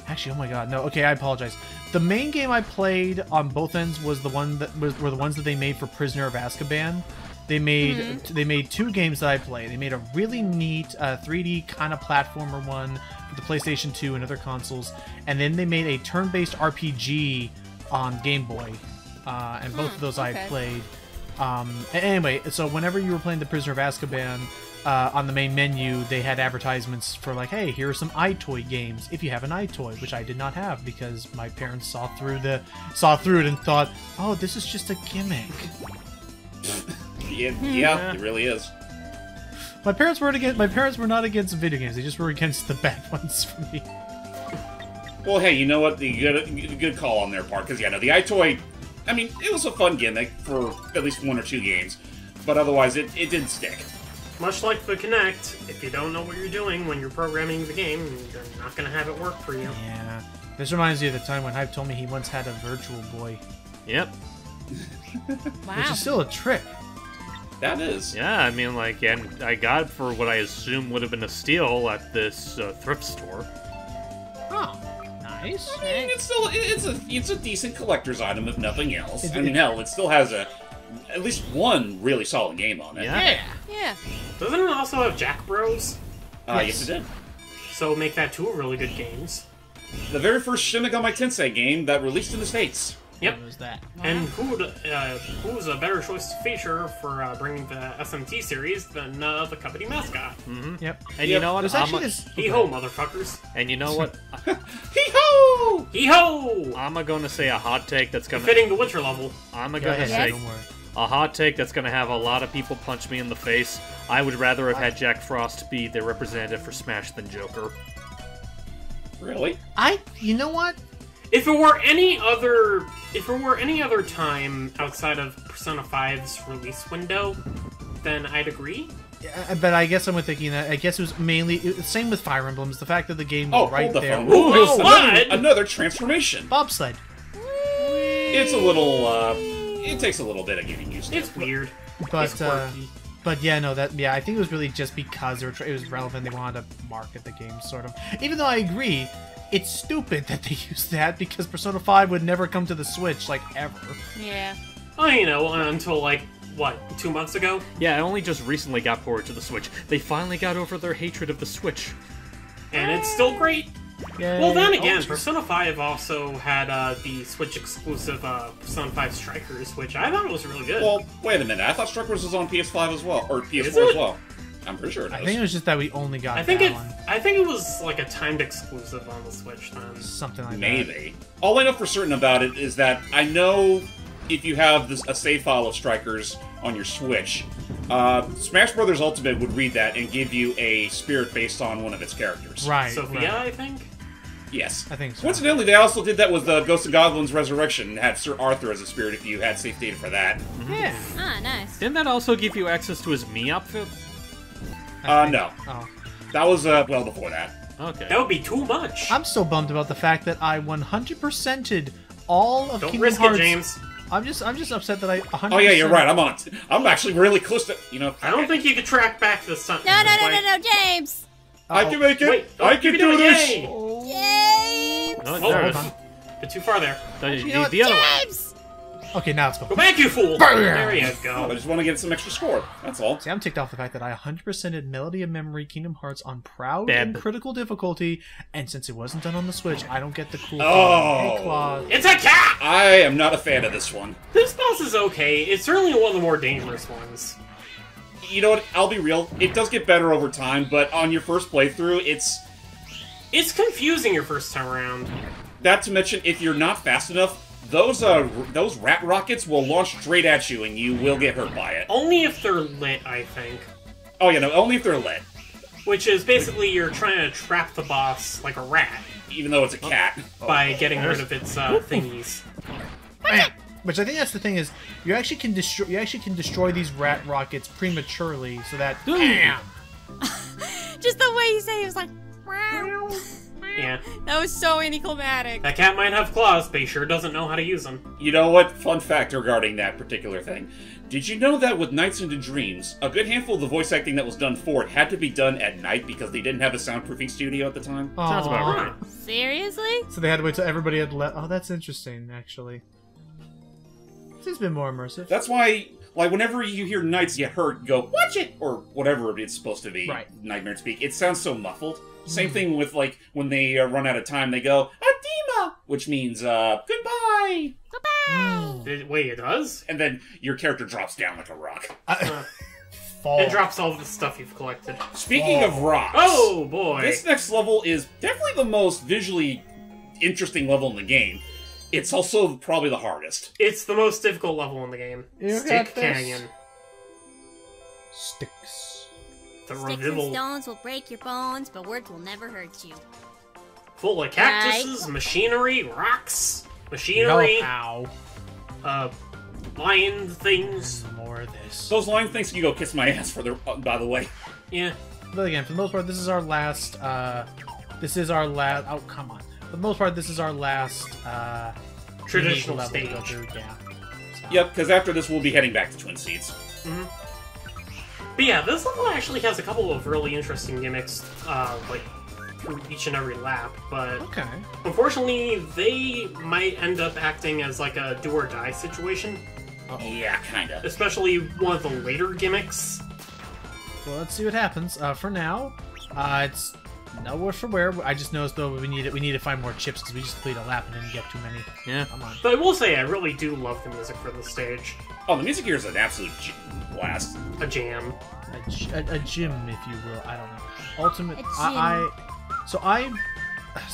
S2: Actually, oh my god, no. Okay, I apologize. The main game I played on both ends was the one that were the ones that they made for Prisoner of Azkaban. They made two games that I played. They made a really neat 3D kind of platformer one for the PlayStation 2 and other consoles, and then they made a turn-based RPG on Game Boy, and both of those I played. Anyway, so whenever you were playing the Prisoner of Azkaban, on the main menu, they had advertisements for like, hey, here are some iToy games if you have an iToy, which I did not have because my parents saw through it and thought, oh, this is just a gimmick.
S5: Yeah, it really is.
S2: My parents were not against video games. They just were against the bad ones for me.
S5: Well, hey, you know what? The good call on their part, because yeah, no, the iToy. I mean, it was a fun gimmick for at least 1 or 2 games, but otherwise, it didn't stick.
S3: Much like the Kinect, if you don't know what you're doing when you're programming the game, they're not going to have it work for you.
S2: Yeah. This reminds me of the time when Hype told me he once had a Virtual Boy.
S4: Yep.
S1: Wow.
S2: Which is still a trick.
S5: That is.
S4: Yeah, I mean, like, and I got it for what I assume would have been a steal at this thrift store.
S2: Oh, nice.
S5: I mean, it's a decent collector's item if nothing else. I mean, hell, it still has at least one really solid game on it.
S1: Yeah.
S3: Doesn't it also have Jack Bros?
S5: Yes, it did.
S3: So make that 2 really good games.
S5: The very first Shin Megami Tensei game that released in the States.
S3: Yep.
S2: What was that?
S3: And who's a better choice feature for bringing the SMT series than the company mascot?
S4: Mm-hmm.
S2: Yep.
S4: And you know what?
S2: There's actually this...
S3: Hee-ho, motherfuckers.
S4: And you know what?
S5: Hee-ho!
S3: Hee-ho!
S4: I'm gonna say a hot take that's gonna...
S3: Fitting the winter level.
S4: I'm
S2: Go
S4: gonna
S2: ahead,
S4: say
S2: don't worry.
S4: a hot take that's gonna have a lot of people punch me in the face. I would rather have had Jack Frost be the representative for Smash than Joker.
S5: Really?
S2: You know what?
S3: If it were any other time outside of Persona 5's release window, then I'd agree.
S2: Yeah, but I guess I'm thinking that. I guess it was mainly same with Fire Emblems. The fact that the game was right
S5: hold the
S2: there.
S5: phone.
S3: Ooh,
S5: Another transformation.
S2: Bobsled.
S5: It's a little. It takes a little bit of getting used to.
S3: It's weird.
S2: But
S3: It's quirky.
S2: but yeah, no, that I think it was really just because it was relevant. They wanted to market the game, sort of. Even though I agree, it's stupid that they used that because Persona 5 would never come to the Switch, like ever.
S1: Yeah.
S3: Oh, you know, until like what, 2 months ago?
S4: Yeah, it only just recently got ported to the Switch. They finally got over their hatred of the Switch.
S3: And it's still great.
S2: Yay.
S3: Well, then again, Persona 5 also had the Switch exclusive Persona 5 Strikers, which I thought was really good.
S5: Well, wait a minute. I thought Strikers was on PS5 as well, or PS4
S3: Is it?
S5: as well. I'm pretty sure it is.
S2: I think it was just that we only got
S3: I think
S2: that
S3: it.
S2: one.
S3: I think it was like a timed exclusive on the Switch then.
S2: Something like that.
S5: Maybe. All I know for certain about it is that I know if you have a save file of Strikers on your Switch, Smash Bros. Ultimate would read that and give you a spirit based on one of its characters.
S2: Right.
S3: Sophia,
S2: right.
S3: I think.
S5: Yes.
S2: I think so.
S5: Coincidentally, they also did that with Ghost of Goblins Resurrection and had Sir Arthur as a spirit if you had safe data for that.
S2: Yeah.
S1: Ah, nice.
S4: Didn't that also give you access to his Mii outfit?
S5: No.
S2: Oh.
S5: That was well before that.
S4: Okay.
S3: That would be too much.
S2: I'm still bummed about the fact that I 100%ed all of
S3: Don't
S2: Kingdom
S3: risk
S2: Hearts.
S3: it, James.
S2: I'm just upset that I 100%.
S5: Oh yeah, you're right. I'm actually really close to. You know.
S3: I don't think you could track back this time.
S1: No, James!
S5: I can make it.
S3: Wait,
S5: I can do this.
S1: James!
S4: No,
S3: Oh,
S4: there
S3: a
S4: it is.
S3: bit too far there.
S2: you know what?
S4: The other way.
S1: James!
S2: Okay, now let's go.
S3: Go back, you fool! There you
S5: I
S3: go.
S5: just want to get some extra score. That's all.
S2: See, I'm ticked off the fact that I 100%ed Melody of Memory Kingdom Hearts on Proud
S4: Beb.
S2: and Critical Difficulty, and since it wasn't done on the Switch, I don't get the cool
S5: Oh.
S2: Hey, Claude.
S3: It's a cat!
S5: I am not a fan of this one.
S3: This boss is okay. It's certainly one of the more dangerous ones.
S5: You know what? I'll be real. It does get better over time, but on your first playthrough,
S3: It's confusing your first time around.
S5: not to mention if you're not fast enough, those rat rockets will launch straight at you, and you will get hurt by it.
S3: Only if they're lit, I think.
S5: Oh yeah, no, only if they're lit.
S3: Which is basically you're trying to trap the boss like a rat
S5: Even though it's a cat.
S3: by getting rid of its thingies.
S2: Which I think that's the thing is you actually can destroy these rat rockets prematurely so that
S1: Just the way you say it was like, wow.
S3: Yeah.
S1: That was so anticlimactic.
S3: That cat might have claws, but he sure doesn't know how to use them.
S5: You know what? Fun fact regarding that particular thing. Did you know that with Nights into Dreams, a good handful of the voice acting that was done for it had to be done at night because they didn't have a soundproofing studio at the time?
S4: Sounds about
S2: Aw.
S4: right.
S1: Seriously?
S2: So they had to wait till everybody had left. Oh, that's interesting, actually. This has been more immersive.
S5: That's why, like, whenever you hear Knights get hurt, go, watch it! Or whatever it's supposed to be,
S2: Right.
S5: Nightmare speak. It sounds so muffled. Same thing with, like, when they run out of time, they go, Adima! Which means, goodbye!
S3: Wait, it does?
S5: And then your character drops down like a rock.
S2: Fall.
S3: It drops all the stuff you've collected.
S5: Speaking of rocks...
S3: Oh, boy!
S5: This next level is definitely the most visually interesting level in the game. It's also probably the hardest.
S3: It's the most difficult level in the game.
S2: You
S3: Stick
S2: got this.
S3: Canyon.
S2: Sticks.
S3: The
S1: Sticks and
S3: revival.
S1: stones will break your bones, but words will never hurt you.
S3: Full of cactuses, machinery, rocks, machinery,
S2: Ow.
S3: lion things.
S2: More of this.
S5: Those line things can go kiss my ass for the, by the way.
S3: Yeah.
S2: But again, for the most part, this is our last, oh, come on. For the most part, this is our last,
S3: Traditional
S2: unique level to go
S3: stage.
S2: through, yeah. So.
S5: Yep, because after this we'll be heading back to Twin Seeds.
S3: But yeah, this level actually has a couple of really interesting gimmicks, like, through each and every lap, but
S2: Okay.
S3: unfortunately, they might end up acting as like a do-or-die situation,
S5: Yeah, kinda.
S3: especially one of the later gimmicks.
S2: Well, let's see what happens. For now, it's no worse for wear. I just noticed though we need to find more chips because we just completed a lap and didn't get too many.
S4: Yeah.
S2: Come on.
S3: But I will say, I really do love the music for this stage.
S5: Oh, the music here is an absolute blast.
S3: A jam.
S2: A gym, if you will. I don't know. Ultimate.
S1: A
S2: So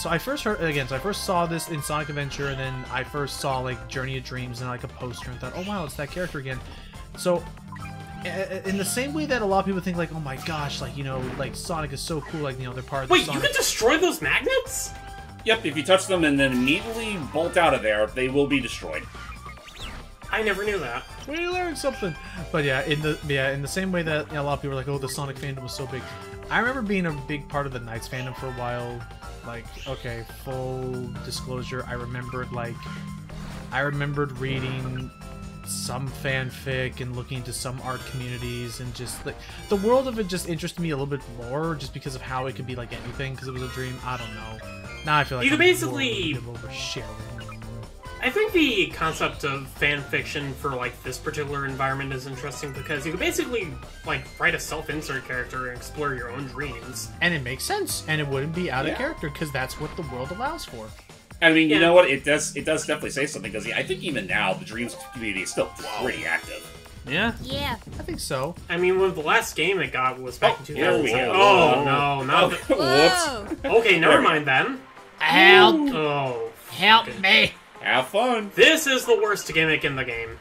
S2: I first heard again. So I first saw this in Sonic Adventure, and then I first saw like Journey of Dreams and like a poster, and thought, oh wow, it's that character again. So in the same way that a lot of people think like, oh my gosh, like like Sonic is so cool, like they're part of the
S3: Wait, you
S2: Sonic.
S3: can destroy those magnets?
S5: Yep, if you touch them and then immediately bolt out of there, they will be destroyed.
S3: I never knew that.
S2: We learned something. But yeah, in the same way that a lot of people are like, oh, the Sonic fandom was so big. I remember being a big part of the Knights fandom for a while. Like, okay, full disclosure, I remembered reading some fanfic and looking into some art communities, and just like the world of it just interested me a little bit more, just because of how it could be like anything, because it was a dream. I don't know. Now I feel like
S3: You could
S2: I'm
S3: basically-
S2: oversharing.
S3: I think the concept of fan fiction for like this particular environment is interesting because you could basically like write a self-insert character and explore your own dreams.
S2: And it makes sense, and it wouldn't be out of
S5: Yeah.
S2: character because that's what the world allows for.
S5: I mean, you
S3: Yeah.
S5: know what? It does definitely say something, because I think even now, the Dreams community is still pretty active.
S4: Yeah.
S1: Yeah.
S2: I think so.
S3: I mean, when the last game it got was back in
S5: here we
S3: 2000.
S5: go.
S3: Oh no, not the...
S1: Whoa!
S3: Okay, never mind then.
S6: Help!
S3: Oh,
S6: Help
S3: fucking-
S6: me!
S5: Have fun.
S3: This is the worst gimmick in the game.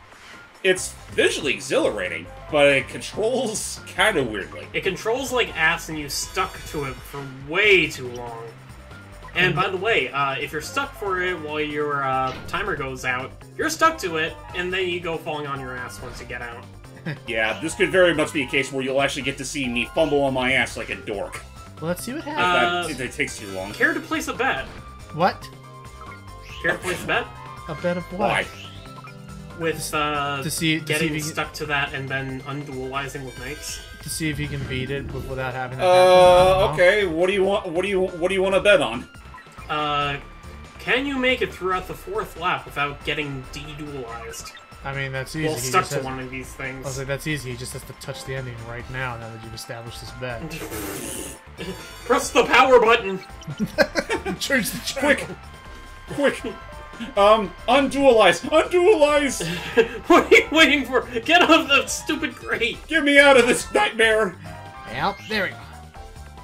S5: It's visually exhilarating, but it controls kind of weirdly.
S3: It controls like ass and you stuck to it for way too long. And by the way, if you're stuck for it while your timer goes out, you're stuck to it, and then you go falling on your ass once you get out.
S5: Yeah, this could very much be a case where you'll actually get to see me fumble on my ass like a dork.
S2: Well, let's see what happens.
S5: If it takes too long.
S3: Care to place a bet?
S2: What?
S3: Care to place a bet?
S2: A bet of what?
S5: Why?
S3: With
S2: see
S3: getting
S2: if he can-
S3: stuck to that and then undualizing with Knights?
S2: To see if he can beat it without having that happen.
S5: Okay. What do you want? What do you want to bet on?
S3: Can you make it throughout the fourth lap without getting de-dualized?
S2: I mean, that's easy.
S3: Well,
S2: He
S3: stuck
S2: just
S3: to
S2: has-
S3: one of these
S2: I was
S3: things.
S2: like, that's easy. He just has to touch the ending right now that you've established this bet.
S3: Press the power button!
S2: Change the channel.
S5: Quick! Undualize! Undualize!
S3: What are you waiting for? Get out of the stupid crate!
S5: Get me out of this nightmare!
S2: Yep, there we go.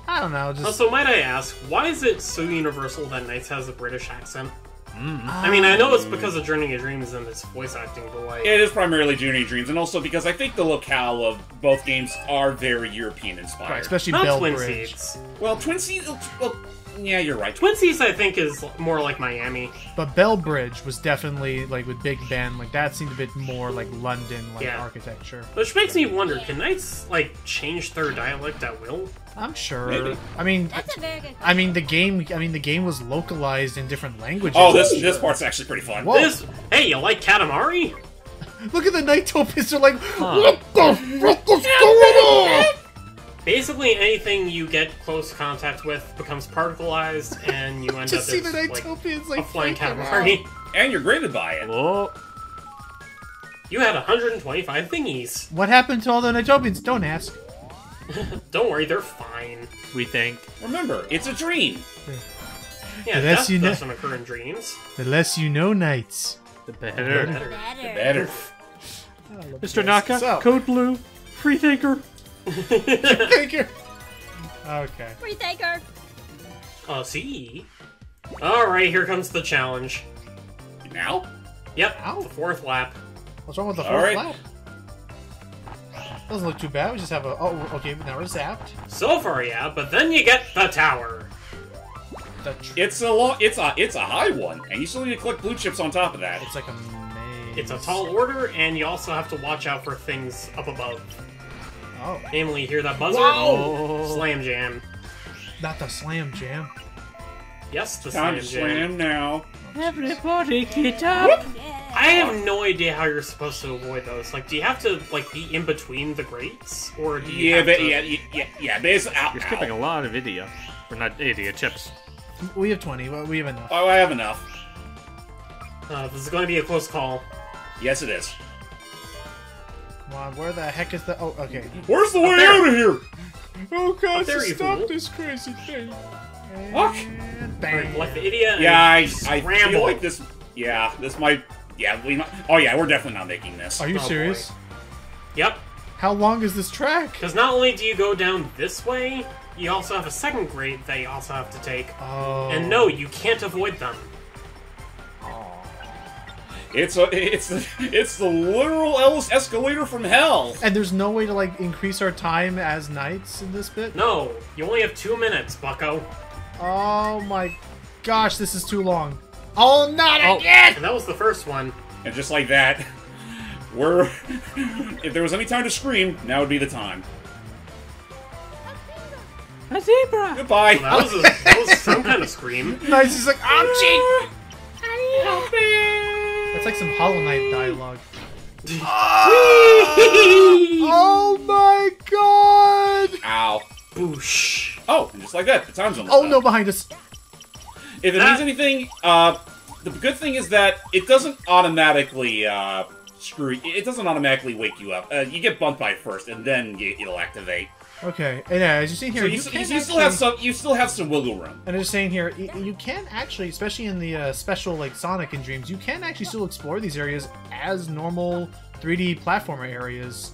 S2: I don't know, just...
S3: Also, might I ask, why is it so universal that Knights has a British accent? I mean, I know it's because of Journey of Dreams and its voice acting, but like...
S5: It is primarily Journey Dreams, and also because I think the locale of both games are very European inspired.
S2: Right, especially
S3: Not
S2: Bell
S3: Twin
S2: Bridge.
S3: Seeds.
S5: Well, Twin Seeds. Well, Yeah, you're right.
S3: Twin Cities, I think, is more like Miami.
S2: But Bellbridge was definitely, like, with Big Ben, like, that seemed a bit more like London, like,
S3: Yeah.
S2: architecture.
S3: Which makes me wonder, can Knights, like, change their dialect at will?
S2: I'm sure.
S5: Maybe.
S2: I mean,
S1: That's a very good question.
S2: I mean, the game was localized in different languages.
S5: Oh, this part's actually pretty fun.
S2: Whoa.
S3: Hey, you like Katamari?
S2: Look at the Nightopians, they're like, what the fuck is going on?
S3: Basically, anything you get close contact with becomes particleized, and you end up
S2: Just see
S3: as,
S2: the
S3: like,
S2: Nightopians,
S3: a
S2: like,
S3: flying
S2: freaking out.
S3: Katamari.
S5: And you're graded by it.
S4: Whoa.
S3: You had 125 thingies.
S2: What happened to all the Nightopians? Don't ask.
S3: Don't worry, they're fine.
S4: We think.
S5: Remember, it's a dream.
S3: Yeah,
S2: The less
S3: death
S2: you know-
S3: doesn't occur in dreams.
S2: The less you know, Knights.
S4: The better.
S3: Better.
S5: Better.
S4: Mr. Naka,
S2: So-
S4: Code Blue, Freethinker.
S2: Thank you. Okay.
S1: Free taker.
S3: See? Alright, here comes the challenge.
S5: Now?
S3: Yep,
S2: Ow.
S3: the fourth lap.
S2: What's wrong with the
S5: All
S2: fourth
S5: right.
S2: lap? Doesn't look too bad. We just have a. Oh, okay. Now we're zapped.
S3: So far, yeah, but then you get the tower.
S5: It's a high one, and you still need to collect blue chips on top of that.
S2: It's like a maze.
S3: It's a tall order, and you also have to watch out for things up above.
S2: Oh,
S3: Namely, hear that buzzer?
S4: Whoa.
S3: Slam jam.
S2: not the slam jam.
S3: Yes, the
S5: Time
S3: slam
S5: to
S3: jam.
S5: slam now.
S4: Everybody get up.
S3: I have no idea how you're supposed to avoid those. Like, do you have to, like, be in between the grates? Or do you
S5: Yeah,
S3: have
S5: but
S3: to...
S5: yeah. Basically, ow,
S4: You're skipping
S5: ow.
S4: a lot of idiot. Or not idiot, chips.
S2: We have 20. Well, we have enough.
S5: Oh, I have enough.
S3: This is going to be a close call.
S5: Yes, it is.
S2: Come on, where the heck is the? Oh, okay.
S5: Where's the way
S3: there.
S5: out of here?
S2: Oh God,
S3: Up there, you fool.
S2: this crazy thing.
S5: Fuck.
S2: And
S3: Alright,
S2: bang.
S3: like the idiot.
S5: Yeah, I
S3: scramble.
S5: feel like this. Yeah, this might. Yeah, oh yeah, we're definitely not making this.
S2: Are you
S3: Oh,
S2: serious?
S3: boy. Yep.
S2: How long is this track?
S3: Because not only do you go down this way, you also have a second grate that you also have to take.
S2: Oh.
S3: And no, you can't avoid them.
S5: It's the literal escalator from hell.
S2: And there's no way to like increase our time as knights in this bit.
S3: No, you only have 2 minutes, bucko.
S2: Oh my gosh, this is too long. Oh, not again!
S3: And that was the first one.
S5: And just like that, if there was any time to scream, now would be the time.
S4: A zebra.
S5: Goodbye.
S3: That was some kind of scream.
S2: Nice, he's like, ouchie! That's like some Hollow Knight dialogue. Oh my god!
S5: Ow.
S3: Boosh.
S5: Oh, and just like that, the time's almost
S2: Oh
S5: up.
S2: no, behind us.
S5: If it means anything, the good thing is that it doesn't automatically it doesn't automatically wake you up. You get bumped by it first, and then it'll activate.
S2: Okay, and as you're seeing here,
S5: So
S2: you
S5: you still have some wiggle room.
S2: And I'm just saying here, you can actually, especially in the special like Sonic and Dreams, you can actually still explore these areas as normal 3D platformer areas.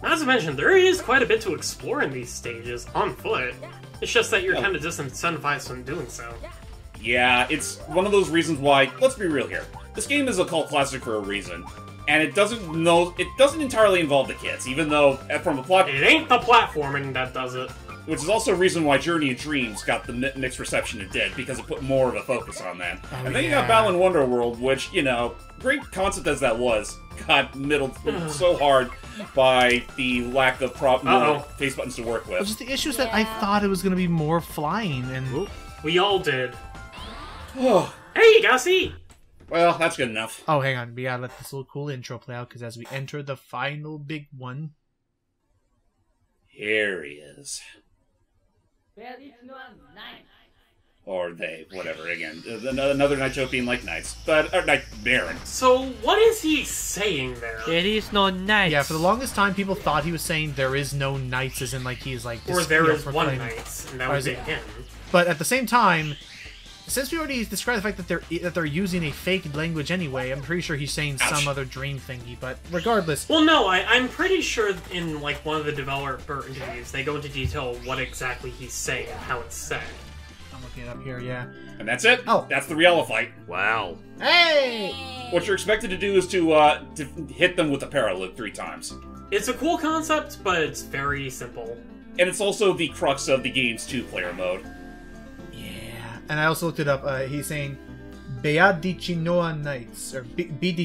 S3: Not to mention, there is quite a bit to explore in these stages on foot. It's just that you're
S5: Oh.
S3: kind of disincentivized from doing so.
S5: Yeah, it's one of those reasons why. Let's be real here. This game is a cult classic for a reason, and it doesn't entirely involve the kids, even though from a plot.
S3: It ain't the platforming that does it.
S5: Which is also a reason why Journey of Dreams got the mixed reception it did, because it put more of a focus on that.
S2: Oh,
S5: and then you
S2: yeah.
S5: got Battle in Wonderworld, which, great concept as that was, got middled so hard by the lack of more face buttons to work
S2: But
S5: with.
S2: just the issue is that I thought it was going to be more flying, and
S3: We all did.
S5: Oh,
S3: Hey, you gotta see!
S5: well, that's good enough.
S2: oh, hang on, we gotta let this little cool intro play out, because as we enter the final big one,
S5: Here he is. Or they, whatever, again. Another Nightopian like Knights. But, or Knight Baron.
S3: So, what is he saying there?
S4: There is no night.
S2: yeah, for the longest time, people thought he was saying there is no knights, as in like he's like.
S3: Or
S2: dis-
S3: there
S2: you know,
S3: is one
S2: proclaiming-
S3: knight, and that
S2: Or
S3: would
S2: is
S3: be
S2: it-
S3: him.
S2: But at the same time, since we already described the fact that they're using a fake language anyway, I'm pretty sure he's saying
S5: Ouch.
S2: some other dream thingy. But regardless,
S3: Well, no, I'm pretty sure in, like, one of the developer interviews, they go into detail what exactly he's saying and how it's said.
S2: I'm looking it up here. Yeah.
S5: And that's it.
S2: Oh.
S5: That's the Riella fight.
S4: Wow.
S2: Hey!
S5: What you're expected to do is to hit them with a paraloop 3 times.
S3: It's a cool concept, but it's very simple.
S5: And it's also the crux of the game's 2-player mode.
S2: and I also looked it up. He's saying Beadicinoa Knights, or B-E-A.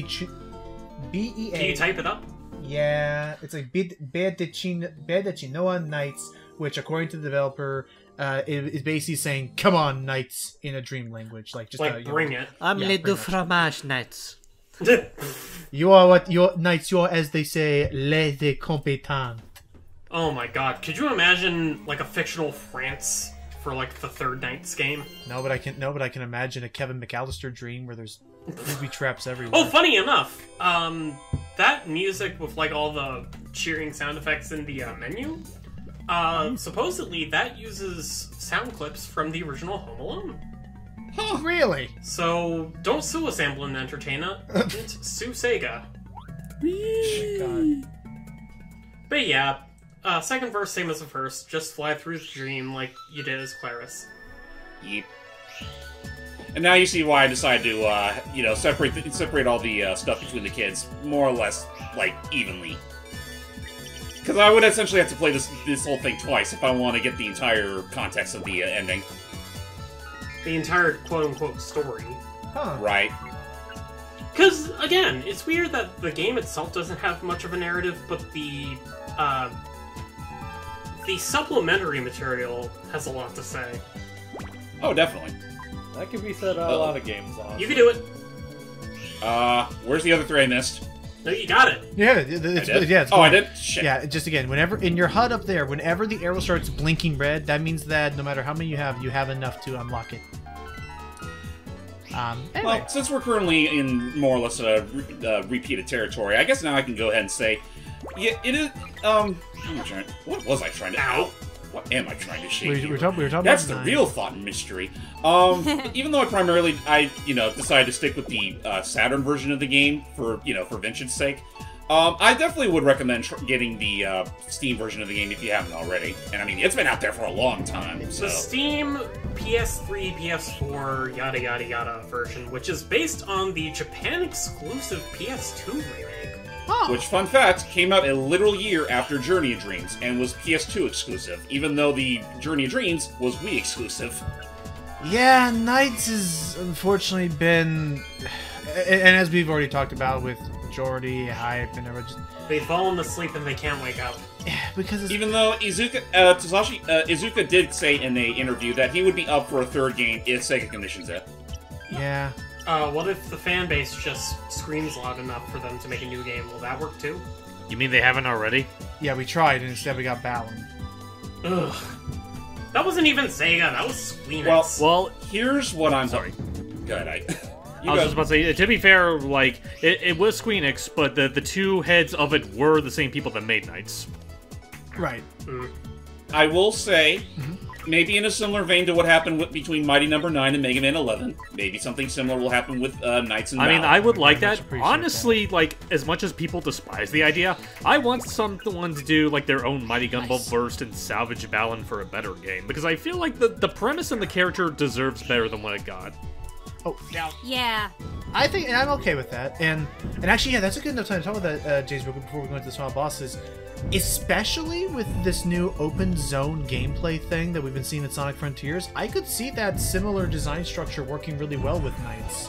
S3: Can you type it up?
S2: Yeah, it's like Beadicinoa Knights, which, according to the developer, is basically saying, "Come on, knights," in a dream language, like just
S3: like bring it.
S6: I'm les deux fromage knights.
S2: You are what your knights. You are, as they say, les compétents.
S3: Oh my god! Could you imagine like a fictional France for like the third Knights game?
S2: No, but I can imagine a Kevin McAllister dream where there's booby traps everywhere.
S3: Oh, funny enough, that music with like all the cheering sound effects in the menu, supposedly that uses sound clips from the original Home Alone.
S2: Oh, really?
S3: So don't sue us, Amblin Entertainment. Sue Sega.
S2: God.
S3: But yeah, second verse, same as the first. Just fly through the dream like you did as Claris.
S5: Yep. And now you see why I decided to, separate all the stuff between the kids more or less, like, evenly. Because I would essentially have to play this whole thing twice if I want to get the entire context of the ending.
S3: The entire quote-unquote story.
S2: Huh.
S5: Right.
S3: Because, again, it's weird that the game itself doesn't have much of a narrative, but the supplementary material has a lot to say.
S5: Oh, definitely.
S4: That could be said on a lot of games, honestly.
S3: You can do it.
S5: Where's the other three I missed?
S3: No, you got it.
S2: Yeah, it's
S5: I
S2: going.
S5: did? Shit.
S2: Yeah, just again, whenever in your HUD up there, whenever the arrow starts blinking red, that means that no matter how many you have enough to unlock it. Anyway.
S5: Well, since we're currently in more or less repeated territory, I guess now I can go ahead and say, yeah, it is. What was I trying to? Ow! What am I trying to shape?
S2: We were talking
S5: That's
S2: about
S5: the real thought and mystery. Even though I decided to stick with the Saturn version of the game for Vengeance's sake, I definitely would recommend getting the Steam version of the game if you haven't already. And I mean, it's been out there for a long time. So.
S3: The Steam PS3, PS4, yada yada yada version, which is based on the Japan exclusive PS2 remake.
S2: Oh.
S5: Which, fun fact, came out a literal year after Journey of Dreams and was PS2 exclusive, even though the Journey of Dreams was Wii exclusive.
S2: Yeah, Knights has unfortunately been, and as we've already talked about with majority hype and everything,
S3: They've fallen asleep and they can't wake up.
S2: Because it's,
S5: even though Izuka did say in an interview that he would be up for a third game if Sega conditions it.
S2: Yeah.
S3: What if the fan base just screams loud enough for them to make a new game? Will that work too?
S4: You mean they haven't already?
S2: Yeah, we tried, and instead we got Balan.
S3: Ugh. That wasn't even Sega, that was Squeenix.
S4: Well,
S5: Here's what I'm...
S4: sorry.
S5: Good,
S4: I was just about to say, to be fair, like, it was Squeenix, but the two heads of it were the same people that made Knights.
S2: Right.
S5: I will say, maybe in a similar vein to what happened between Mighty Number 9 and Mega Man 11, maybe something similar will happen with Knights and
S4: I mean,
S5: Balan.
S4: I would like that.
S2: appreciate
S4: Honestly, like, as much as people despise the idea, I want someone to do, like, their own Mighty Gumball burst and salvage Balan for a better game, because I feel like the premise and the character deserves better than what it got.
S2: Oh, yeah.
S1: Yeah.
S2: I think, and I'm okay with that. And actually, yeah, that's a good enough time to talk about that, James, real quick before we go into the small bosses. Especially with this new open zone gameplay thing that we've been seeing at Sonic Frontiers, I could see that similar design structure working really well with Knights.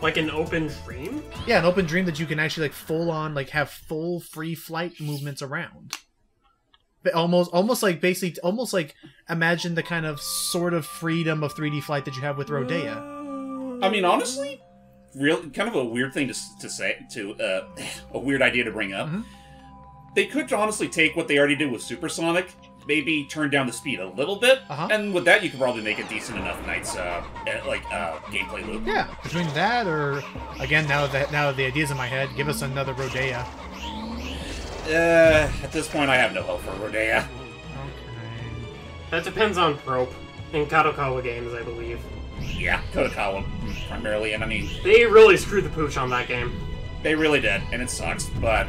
S3: Like an open dream?
S2: Yeah, an open dream that you can actually like full on like have full free flight movements around. But almost like basically almost like imagine the kind of sort of freedom of 3D flight that you have with Rodea.
S5: I mean, honestly, kind of a weird thing to say, a weird idea to bring up. They could honestly take what they already did with Supersonic, maybe turn down the speed a little bit, and with that you could probably make a decent enough Knights gameplay loop.
S2: Yeah, between that or again now that the idea's in my head, give us another Rodea.
S5: At this point, I have no hope for Rodea.
S2: Okay.
S3: That depends on Probe. In Kadokawa games, I believe.
S5: Yeah, Kodokawa primarily, and I mean
S3: They really screwed the pooch on that game.
S5: they really did, and it sucks. But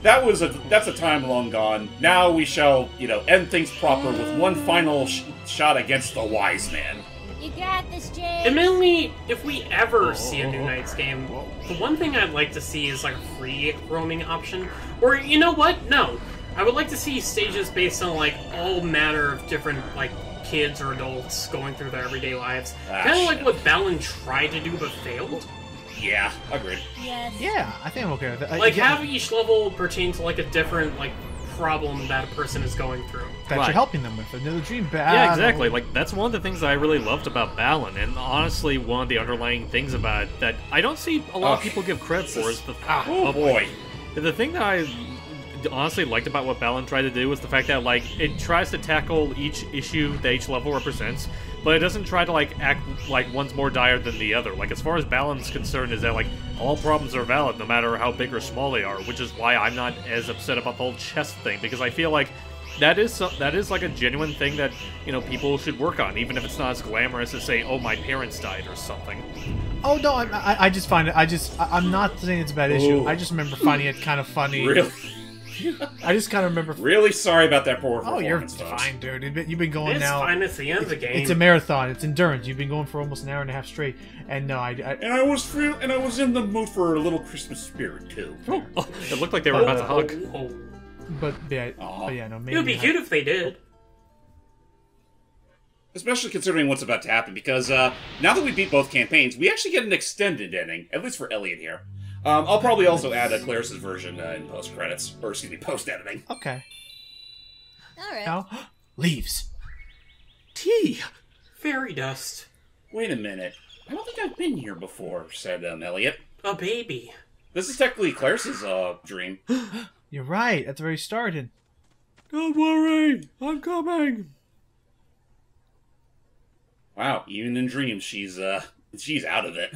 S5: that's a time long gone. Now we shall, end things proper with one final shot against the wise man.
S1: You got this, James.
S3: Admittedly, if we ever see a new Knights game, the one thing I'd like to see is like a free roaming option. Or, you know what? No. I would like to see stages based on like all manner of different like kids or adults going through their everyday lives.
S5: Ah,
S3: Kind of like
S5: shit.
S3: what Balin tried to do but failed.
S5: Yeah, agreed.
S1: Yes.
S2: Yeah, I think I'm okay with that.
S3: Like,
S2: yeah,
S3: have each level pertain to, like, a different, like, problem that a person is going through.
S2: that
S4: Right.
S2: you're helping them with. Another dream battle.
S4: Yeah, exactly. Like, that's one of the things that I really loved about Balin, and honestly, one of the underlying things about it that I don't see a lot of people give credit for is the
S5: Oh boy.
S4: The thing that I honestly liked about what Balin tried to do was the fact that, like, it tries to tackle each issue that each level represents, but it doesn't try to, like, act like one's more dire than the other. Like, as far as Balin's concerned, is that, like, all problems are valid, no matter how big or small they are, which is why I'm not as upset about the whole chest thing, because I feel like that is like a genuine thing that, you know, people should work on, even if it's not as glamorous as saying, oh, my parents died or something.
S2: Oh no, I just find it. I'm not saying it's a bad issue.
S5: Ooh.
S2: I just remember finding it kind of funny.
S5: Really,
S2: I just kind of remember.
S5: really sorry about that poor
S2: Oh,
S5: performance.
S2: you're
S5: folks.
S2: fine, dude. You've been going
S3: It's
S2: now.
S3: fine, it's the end of the game.
S2: It's a marathon. It's endurance. You've been going for almost an hour and a half straight. And no,
S5: And I was in the mood for a little Christmas spirit too.
S4: Oh, it looked like they were about to hug.
S2: but yeah,
S5: Aw.
S2: but yeah, no. Maybe
S3: It would be cute if they did.
S5: Especially considering what's about to happen, because now that we beat both campaigns, we actually get an extended ending, at least for Elliot here. I'll probably also add a Claris' version in post-credits, or excuse me, post-editing.
S2: Okay.
S1: All right.
S2: Now, leaves.
S4: Tea!
S3: Fairy dust.
S5: Wait a minute. I don't think I've been here before, said Elliot.
S3: A baby.
S5: This is technically Claris' dream.
S2: You're right. At the very start. And
S4: Don't worry, I'm coming!
S5: Wow, even in dreams, she's out of it.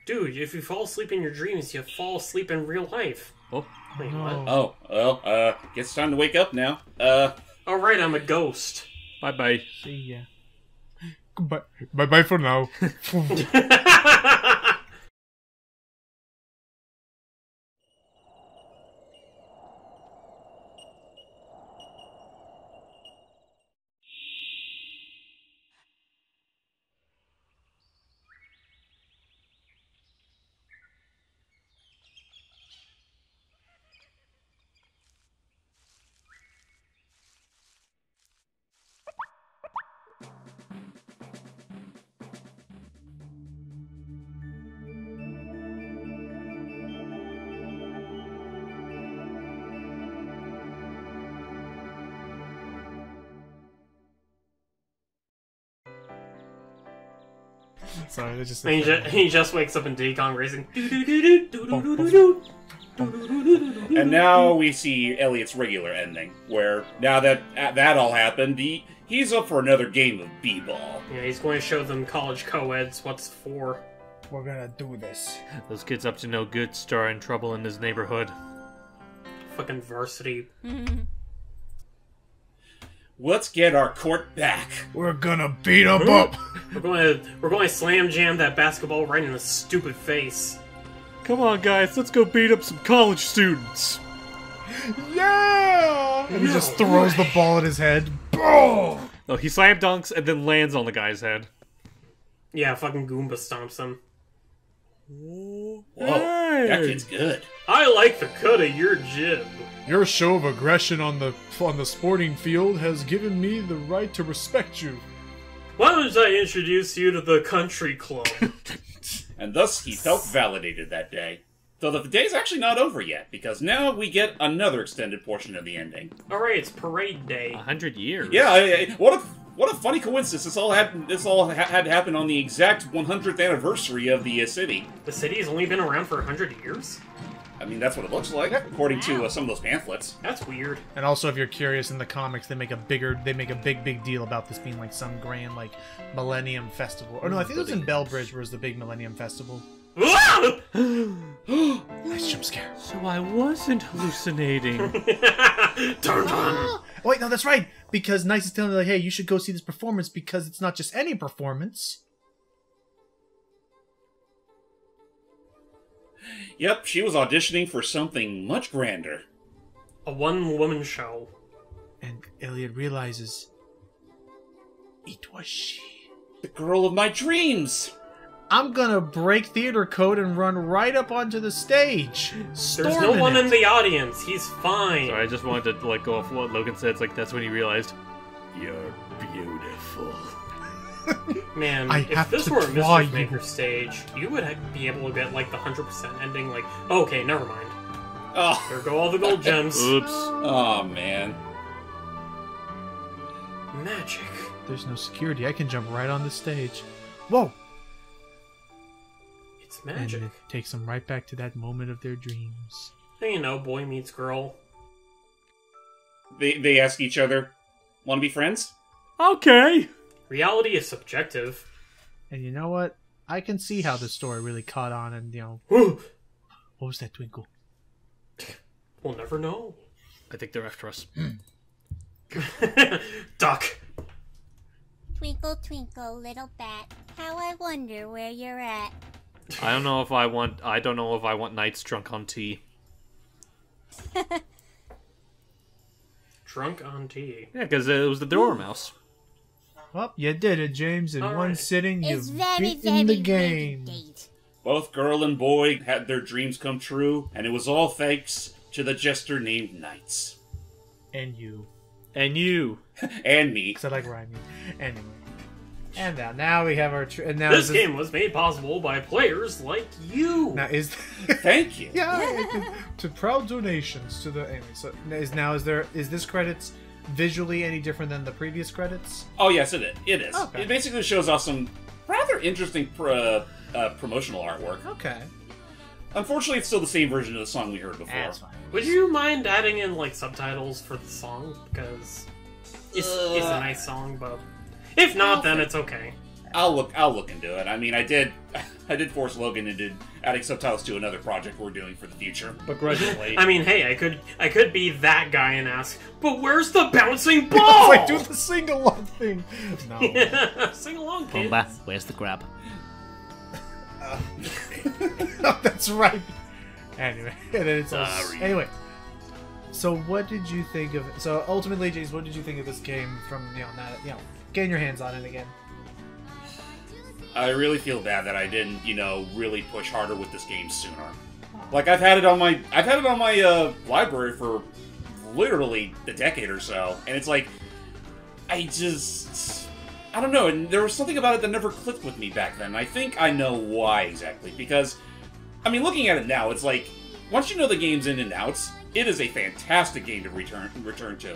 S3: Dude, if you fall asleep in your dreams, you fall asleep in real life.
S4: Oh,
S3: Wait,
S2: No.
S3: what?
S5: Oh, well, guess it's time to wake up now.
S3: Alright, I'm a ghost.
S4: bye-bye.
S2: see ya. Goodbye. Bye for now. Sorry, that's just.
S3: And he just wakes up in Decon racing.
S5: And now we see Elliot's regular ending, where now that that all happened, he's up for another game of b-ball.
S3: Yeah, he's going to show them college co-eds what's for.
S2: We're gonna do this.
S4: Those kids up to no good starting trouble in his neighborhood.
S3: Fucking varsity.
S5: Let's get our court back.
S2: We're gonna beat 'em up.
S3: We're going to slam jam that basketball right in the stupid face.
S4: Come on, guys, let's go beat up some college students.
S2: Yeah! And he just
S3: No
S2: throws the
S3: way.
S2: ball at his head. Boom!
S4: No, he slam dunks and then lands on the guy's head.
S3: Yeah, fucking Goomba stomps him.
S5: Whoa, that kid's good.
S3: I like the cut of your jib.
S2: Your show of aggression on the sporting field has given me the right to respect you.
S3: Why don't I introduce you to the country club?
S5: And thus he felt validated that day. Though the day's actually not over yet, because now we get another extended portion of the ending.
S3: Alright, it's parade day.
S4: 100 years.
S5: Yeah, what a funny coincidence! This all had to happen on the exact 100th anniversary of the city.
S3: The city has only been around for 100 years?
S5: I mean, that's what it looks like, according to some of those pamphlets.
S3: That's weird.
S2: And also, if you're curious, in the comics, they make a big deal about this being like some grand like Millennium Festival. Or no, I think it was in Bellbridge, where it was the big Millennium Festival.
S3: Ah!
S2: Nice jump scare.
S4: So I wasn't hallucinating.
S3: Dun dun!
S2: Oh, wait, no, that's right. Because Nice is telling me like, hey, you should go see this performance because it's not just any performance.
S5: Yep, she was auditioning for something much grander.
S3: A one-woman show.
S2: And Elliot realizes it was she.
S5: The girl of my dreams!
S2: I'm gonna break theater code and run right up onto the stage.
S3: There's no one in the audience. He's fine.
S4: Sorry, I just wanted to let go off what Logan said. It's like, that's when he realized, You're beautiful.
S3: Man,
S2: I
S3: if
S2: have
S3: this
S2: to
S3: were a
S2: draw
S3: Mischief
S2: you.
S3: Maker stage, you would be able to get like the 100% ending. Like, okay, never mind.
S5: Oh,
S3: There go all the gold gems.
S4: Oops.
S5: oh man.
S3: Magic.
S2: There's no security. I can jump right on the stage. Whoa!
S3: It's
S2: And
S3: magic.
S2: it takes them right back to that moment of their dreams.
S3: Hey, you know, boy meets girl.
S5: They ask each other, "Want to be friends?"
S4: Okay.
S3: Reality is subjective.
S2: And you know what? I can see how the story really caught on, and
S3: We'll
S2: what was that twinkle?
S3: never know.
S4: I think they're after us.
S3: Duck.
S1: Twinkle, twinkle, little bat, how I wonder where you're at.
S4: I don't know if I want Knights drunk on tea.
S3: Drunk on tea.
S4: Yeah, because it was the Dormouse.
S2: Well, you did it, James. In
S3: All
S2: one
S3: right.
S2: sitting,
S1: It's
S2: you've
S1: very,
S2: beaten
S1: very
S2: the game.
S1: date.
S5: Both girl and boy had their dreams come true, and it was all thanks to the jester named Knights.
S2: And you.
S4: And you.
S5: And me.
S2: Because I like rhyming. Anyway. And now we have our... and now
S3: This game was made possible by players like you.
S2: Now is...
S5: Thank you.
S2: yeah, to proud donations to the... Anyway, so is this credits visually any different than the previous credits?
S5: Oh yes, it is. It is.
S2: Okay.
S5: It basically shows off some rather interesting promotional artwork.
S2: Okay.
S5: Unfortunately, it's still the same version of the song we heard before.
S2: That's fine.
S3: Would you mind adding in like subtitles for the song? Because it's a nice song, but if not, then it's okay.
S5: I'll look into it. I mean, I did force Logan into adding subtitles to another project we're doing for the future.
S4: Begrudgingly.
S3: I mean, hey, I could be that guy and ask, but where's the bouncing ball?
S2: Like, do the sing-along thing. No.
S3: Sing along, kids.
S6: Bomba, where's the grab?
S2: That's right. Anyway, and then it's
S4: Sorry.
S2: anyway. So, what did you think of? So, ultimately, James, what did you think of this game from now that getting your hands on it again?
S5: I really feel bad that I didn't, really push harder with this game sooner. Like I've had it on my library for literally a decade or so, and it's like I don't know, and there was something about it that never clicked with me back then. I think I know why exactly, because I mean, looking at it now, it's like once you know the game's in and outs, it is a fantastic game to return to,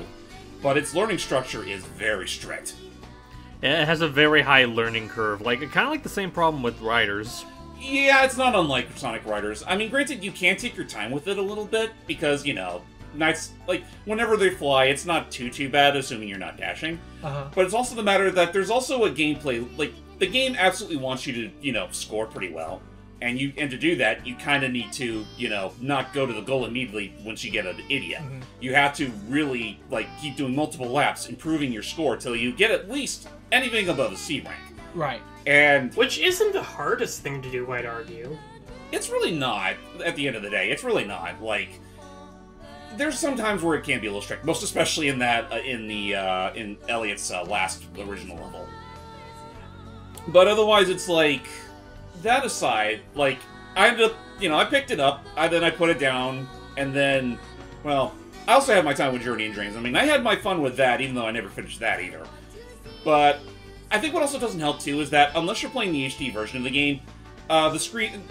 S5: but its learning structure is very strict.
S4: It has a very high learning curve, kind of like the same problem with Riders.
S5: Yeah, it's not unlike Sonic Riders. I mean, granted, you can take your time with it a little bit, because, Knights, whenever they fly, it's not too bad, assuming you're not dashing.
S2: Uh-huh.
S5: But it's also the matter that there's also a gameplay, the game absolutely wants you to, score pretty well. And to do that, you kind of need to, not go to the goal immediately once you get an idiot.
S2: Mm-hmm.
S5: You have to really, keep doing multiple laps, improving your score till you get at least anything above a C rank.
S2: Right.
S5: And
S3: Which isn't the hardest thing to do, I'd argue.
S5: it's really not, at the end of the day. It's really not. There's some times where it can be a little strict, most especially in that, in Elliot's last original level. But otherwise, it's that aside, I ended up, I picked it up, then I put it down, and then, well, I also had my time with Journey and Dreams. I mean, I had my fun with that, even though I never finished that either. But I think what also doesn't help, too, is that unless you're playing the HD version of the game, the screen...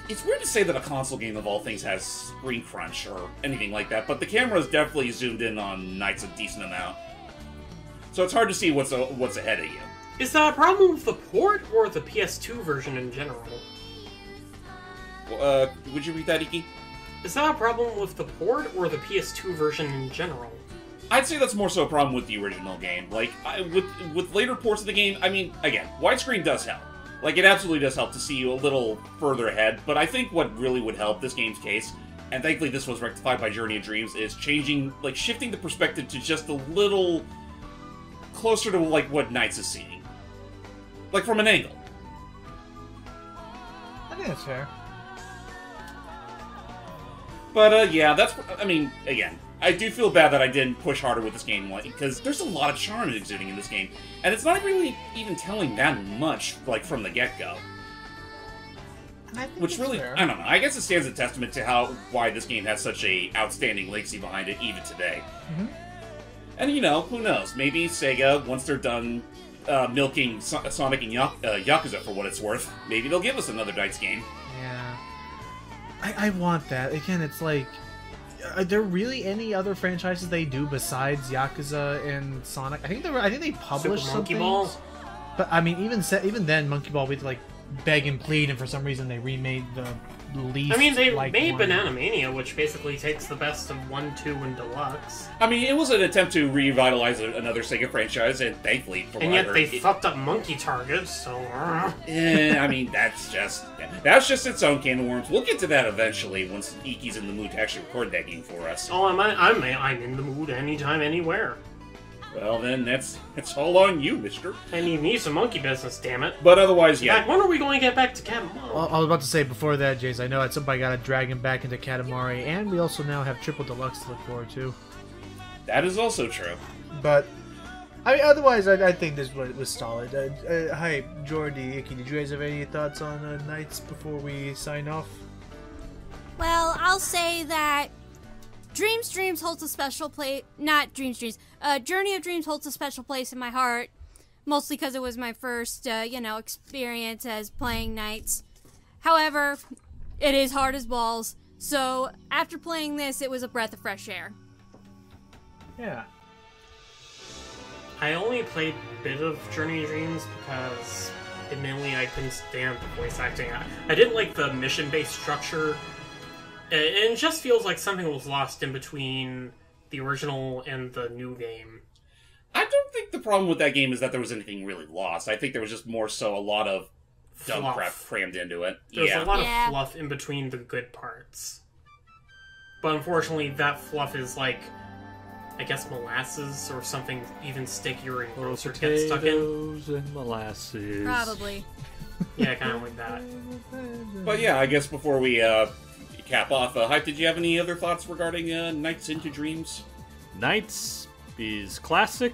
S5: It's weird to say that a console game, of all things, has screen crunch or anything like that, but the camera's definitely zoomed in on Knights a decent amount. So it's hard to see what's ahead of you.
S3: Is that a problem with the port or the PS2 version in general?
S5: Would you read that, Iki?
S3: Is that a problem with the port or the PS2 version in general?
S5: I'd say that's more so a problem with the original game. With later ports of the game, I mean, again, widescreen does help. It absolutely does help to see you a little further ahead, but I think what really would help this game's case, and thankfully this was rectified by Journey and Dreams, is shifting the perspective to just a little closer to, what Knights is seeing. From an angle.
S2: I think that's fair.
S5: But, yeah, again, I do feel bad that I didn't push harder with this game, because there's a lot of charm exuding in this game, and it's not really even telling that much, from the get-go. Which really,
S2: fair.
S5: I don't know, I guess it stands a testament to why this game has such a outstanding legacy behind it, even today.
S2: Mm-hmm.
S5: And, you know, who knows? Maybe Sega, once they're done milking Sonic and Yakuza for what it's worth, maybe they'll give us another NiGHTS game.
S2: Yeah. I want that. Again, it's like, are there really any other franchises they do besides Yakuza and Sonic? I think they published
S3: Super Monkey
S2: something.
S3: Ball?
S2: But I mean, even then, Monkey Ball, we'd like beg and plead, and for some reason they remade the least.
S3: I mean, they
S2: liked
S3: made
S2: one.
S3: Banana Mania, which basically takes the best of 1, 2, and Deluxe.
S5: I mean, it was an attempt to revitalize another Sega franchise, and thankfully, from
S3: And
S5: what I
S3: yet
S5: heard,
S3: they fucked up Monkey Target, so...
S5: I mean, that's just its own can of worms. We'll get to that eventually once Iki's in the mood to actually record that game for us.
S3: Oh, I'm in the mood anytime, anywhere.
S5: Well, then that's all on you, mister.
S3: I need some monkey business, damn it.
S5: But otherwise,
S3: In
S5: yeah.
S3: fact, when are we going to get back to Katamari?
S2: Well, I was about to say before that, Jace, I know that somebody got to drag him back into Katamari, and we also now have Triple Deluxe to look forward to.
S5: That is also true.
S2: But I mean, otherwise, I think this was solid. Hi, Jordy, Icky, did you guys have any thoughts on NiGHTS before we sign off?
S1: Well, I'll say that Dreams holds a special place. Not Dreams. Journey of Dreams holds a special place in my heart, mostly because it was my first, experience as playing NiGHTS. However, it is hard as balls. So after playing this, it was a breath of fresh air.
S2: Yeah.
S3: I only played a bit of Journey of Dreams because, admittedly, I couldn't stand the voice acting. I didn't like the mission-based structure. It just feels like something was lost in between the original and the new game.
S5: I don't think the problem with that game is that there was anything really lost. I think there was just more so a lot of dumb
S3: Fluff.
S5: crap crammed into it.
S3: There's
S5: Yeah.
S3: a lot
S1: Yeah.
S3: of fluff in between the good parts. But unfortunately, that fluff is like, I guess, molasses or something even stickier and grosser to get stuck in.
S4: Potatoes and molasses.
S1: Probably.
S3: Yeah, kind of like that.
S5: But yeah, I guess before we cap off, Hype, did you have any other thoughts regarding NiGHTS Into Dreams?
S4: NiGHTS is classic.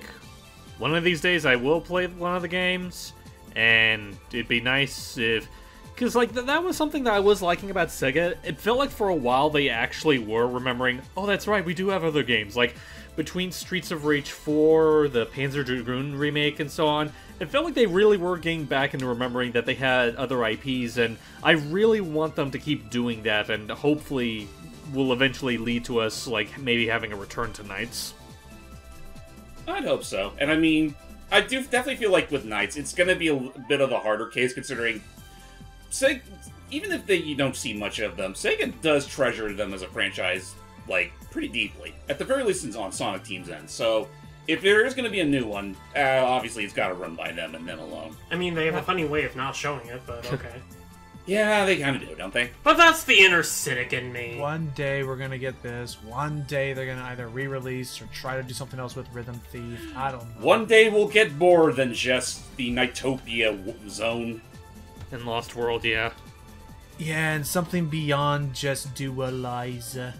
S4: One of these days I will play one of the games, and it'd be nice if... Because, like, that was something that I was liking about Sega. It felt like for a while they actually were remembering, oh, that's right, we do have other games. Like, between Streets of Rage 4, the Panzer Dragoon remake, and so on, it felt like they really were getting back into remembering that they had other IPs, and I really want them to keep doing that, and hopefully will eventually lead to us, like, maybe having a return to NiGHTS.
S5: I'd hope so. And I mean, I do definitely feel like with NiGHTS, it's going to be a bit of a harder case considering Sega, even if you don't see much of them, Sega does treasure them as a franchise, like, pretty deeply. At the very least, it's on Sonic Team's end. So, if there is going to be a new one, obviously it's got to run by them and them alone.
S3: I mean, they have a funny way of not showing it, but okay.
S5: Yeah, they kind of do, don't they?
S3: But that's the inner cynic in me.
S2: One day we're gonna get this. One day they're gonna either re-release or try to do something else with Rhythm Thief. I don't know.
S5: One day we'll get more than just the Nightopia zone.
S4: In Lost World, yeah.
S2: Yeah, and something beyond just Dualiza.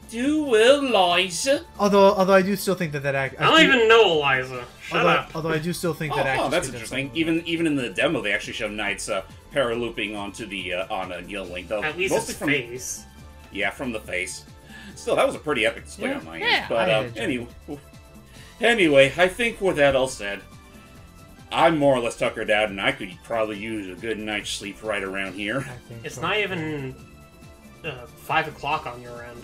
S5: Dualiza?
S2: Although I do still think that
S3: I don't even know Eliza. Shut up.
S2: Although I do still think that actress
S5: that's
S2: did
S5: interesting.
S2: something.
S5: Even in the demo, they actually show NiGHTS paralooping onto the on a Yellow Link, though.
S3: At least
S5: mostly
S3: his
S5: from
S3: face.
S5: Yeah, from the face. Still, that was a pretty epic display on my
S2: Yeah,
S5: end. But
S2: I enjoyed
S5: anyway, I think with that all said, I'm more or less tuckered out, and I could probably use a good night's sleep right around here.
S2: I think
S3: It's
S2: so.
S3: not even 5 o'clock on your end.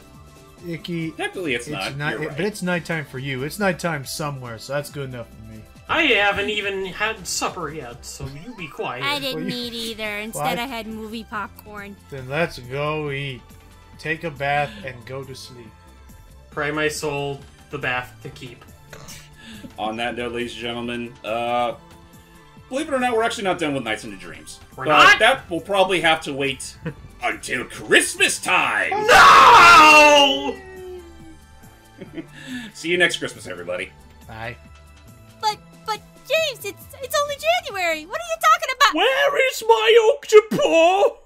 S2: Icky.
S5: Technically, it's not. You're right.
S2: But it's nighttime for you. It's nighttime somewhere, so that's good enough for me.
S3: I haven't even had supper yet, so you be quiet.
S1: I didn't
S2: Well, you-
S1: eat either. Instead,
S2: What?
S1: I had movie popcorn.
S2: Then let's go eat. Take a bath and go to sleep.
S3: Pray my soul, the bath to keep.
S5: On that note, ladies and gentlemen, believe it or not, we're actually not done with NiGHTS Into Dreams.
S3: We're
S5: But
S3: not?
S5: that will probably have to wait until Christmas time!
S3: No!
S5: See you next Christmas, everybody.
S2: Bye.
S1: But James, it's only January. What are you talking about?
S4: Where is my octopus?